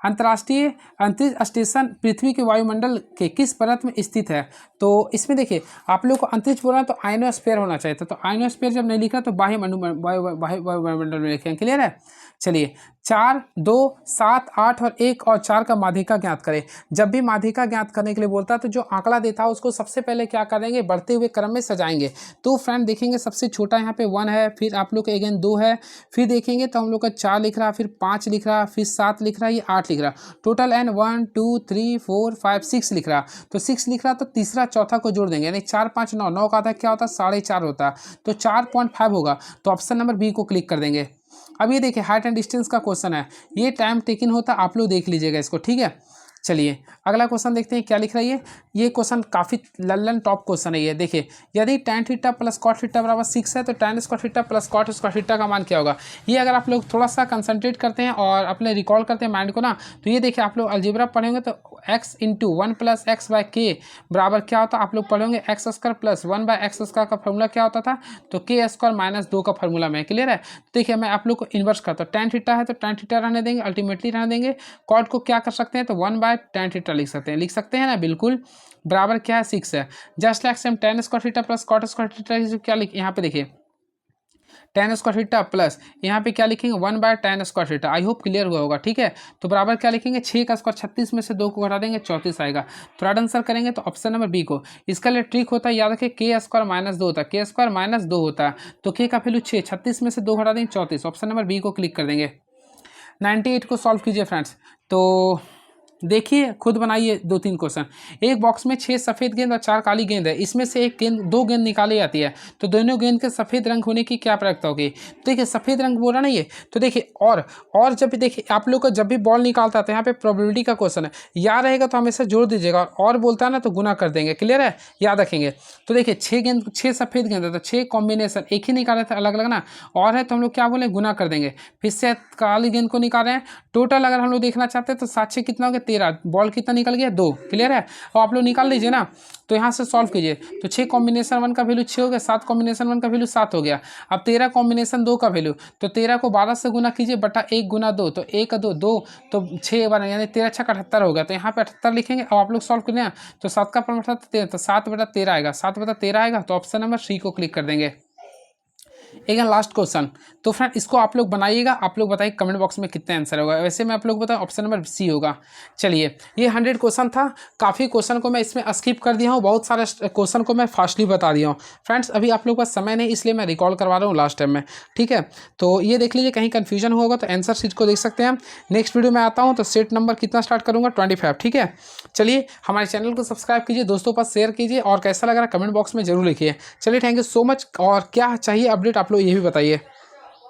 अंतर्राष्ट्रीय अंतरिक्ष स्टेशन पृथ्वी के वायुमंडल के किस परत में स्थित है, तो इसमें देखिए आप लोग को अंतरिक्ष बोला तो आयनोस्फीयर होना चाहिए था, तो आयनोस्फीयर जब नहीं लिखा तो बाह्य वायुमंडल में लिखे, क्लियर है। चलिए 4, 2, 7, 8 और 1 और 4 का माध्यिका ज्ञात करें। जब भी माध्यिका ज्ञात करने के लिए बोलता है तो जो आंकड़ा देता है उसको सबसे पहले क्या करेंगे, बढ़ते हुए क्रम में सजाएंगे। तो फ्रेंड देखेंगे सबसे छोटा यहाँ पे 1 है, फिर आप लोग का अगेन 2 है, फिर देखेंगे तो हम लोग का 4 लिख रहा, फिर 5 लिख रहा, फिर 7 लिख रहा, ये 8 लिख रहा, टोटल एन 1 2 3 4 5 6 लिख रहा। तो 6 लिख रहा तो तीसरा चौथा को जोड़ देंगे, यानी 4 5 9, 9 का आता क्या होता है 4.5 होता है, तो 4.5 होगा। तो ऑप्शन नंबर बी को क्लिक कर देंगे। अब ये देखिए हाइट एंड डिस्टेंस का क्वेश्चन है, ये टाइम टेकिंग होता है, आप लोग देख लीजिएगा इसको, ठीक है। चलिए अगला क्वेश्चन देखते हैं क्या लिख रही है। ये क्वेश्चन काफ़ी लल्लन टॉप क्वेश्चन है ये। देखिए यदि tan theta plus cot theta बराबर 6 है तो tan square theta plus cot square theta का मान क्या होगा। ये अगर आप लोग थोड़ा सा कंसंट्रेट करते हैं और अपने रिकॉल करते हैं माइंड को ना, तो ये देखिए आप लोग अलजेब्रा पढ़ेंगे तो x into 1 plus x by के बराबर क्या होता है, आप लोग पढ़ेंगे x square plus 1 by x square का फॉर्मूला क्या होता था, तो के स्क्वायर माइनस 2 का फॉर्मूला में, क्लियर है। तो देखिए मैं आप लोग को इन्वर्स करता हूँ, tan थीटा है तो tan थीटा रहने देंगे, अल्टीमेटली रहने देंगे। cot को क्या कर सकते हैं, तो 1 बाय tan थीटा लिख सकते हैं ना, बिल्कुल बराबर क्या है 6 है। Just like same tan square theta plus cot square theta क्या लिख, यहाँ पे देखिए tan स्क्वायर थीटा प्लस यहाँ पे क्या लिखेंगे 1/tan square theta. I hope clear हुआ होगा, ठीक है। तो बराबर क्या लिखेंगे 6 का स्क्वायर 36 में से 2 को घटा देंगे 34 आएगा। तो राइट आंसर करेंगे तो ऑप्शन नंबर बी को। इसका लिए ट्रिक होता है, याद रखिए के स्क्वायर माइनस 2 होता है, के स्क्वायर माइनस 2 होता है। तो के का वैल्यू 6, 36 में से 2 घटा देंगे 34। ऑप्शन नंबर बी को क्लिक कर देंगे। 98 को सॉल्व कीजिए फ्रेंड्स। तो देखिए खुद बनाइए 2-3 क्वेश्चन। एक बॉक्स में 6 सफ़ेद गेंद और 4 काली गेंद है, इसमें से एक गेंद 2 गेंद निकाली जाती है, तो दोनों गेंद के सफ़ेद रंग होने की क्या प्रक्रिया होगी। तो देखिए सफ़ेद रंग बोल रहा ना ये, तो देखिए और जब भी देखिए आप लोग को जब भी बॉल निकालता है तो यहाँ पे प्रोबेबिलिटी का क्वेश्चन है, याद रहेगा तो हमेशा जोड़ दीजिएगा, और बोलता है ना तो गुना कर देंगे, क्लियर है, याद रखेंगे। तो देखिए 6 सफ़ेद गेंद है तो 6 कॉम्बिनेशन, एक ही निकाले थे अलग अलग ना, और है तो हम लोग क्या बोले गुना कर देंगे। फिर से काली गेंद को निकाल रहे हैं, टोटल अगर हम लोग देखना चाहते हैं तो 7 कितना हो गया 13, बॉल कितना निकल गया 2, क्लियर है। और आप लोग निकाल लीजिए ना, तो यहाँ से सॉल्व कीजिए। तो 6 कॉम्बिनेशन 1 का वैल्यू 6 हो गया, 7 कॉम्बिनेशन 1 का वैल्यू 7 हो गया। अब 13 कॉम्बिनेशन 2 का वैल्यू, तो 13 को 12 से गुना कीजिए बटा 1 गुना 2, तो 1 2 2, तो 6 12 यानी 13 6 78 हो गया। तो यहाँ पे 78 लिखेंगे। अब आप लोग सॉल्व करें ना, तो 7 का प्रमाण 13, तो 7/13 आएगा, 7/13 आएगा। तो ऑप्शन नंबर सी को क्लिक कर देंगे। एक लास्ट क्वेश्चन, तो फ्रेंड इसको आप लोग बनाइएगा, आप लोग बताइए कमेंट बॉक्स में कितना आंसर होगा। वैसे मैं आप लोग बताऊँ ऑप्शन नंबर सी होगा। चलिए ये 100 क्वेश्चन था, काफ़ी क्वेश्चन को मैं इसमें स्किप कर दिया हूँ, बहुत सारे क्वेश्चन को मैं फास्टली बता दिया हूँ। फ्रेंड्स अभी आप लोग का समय नहीं, इसलिए मैं रिकॉल करवा रहा हूँ लास्ट टाइम में, ठीक है। तो ये देख लीजिए, कहीं कन्फ्यूजन होगा तो आंसर शीट को देख सकते हैं। नेक्स्ट वीडियो में आता हूँ तो सेट नंबर कितना स्टार्ट करूँगा 25, ठीक है। चलिए हमारे चैनल को सब्सक्राइब कीजिए, दोस्तों पर शेयर कीजिए, और कैसा लग रहा है कमेंट बॉक्स में जरूर लिखिए। चलिए थैंक यू सो मच, और क्या चाहिए अपडेट आप लोग ये भी बताइए।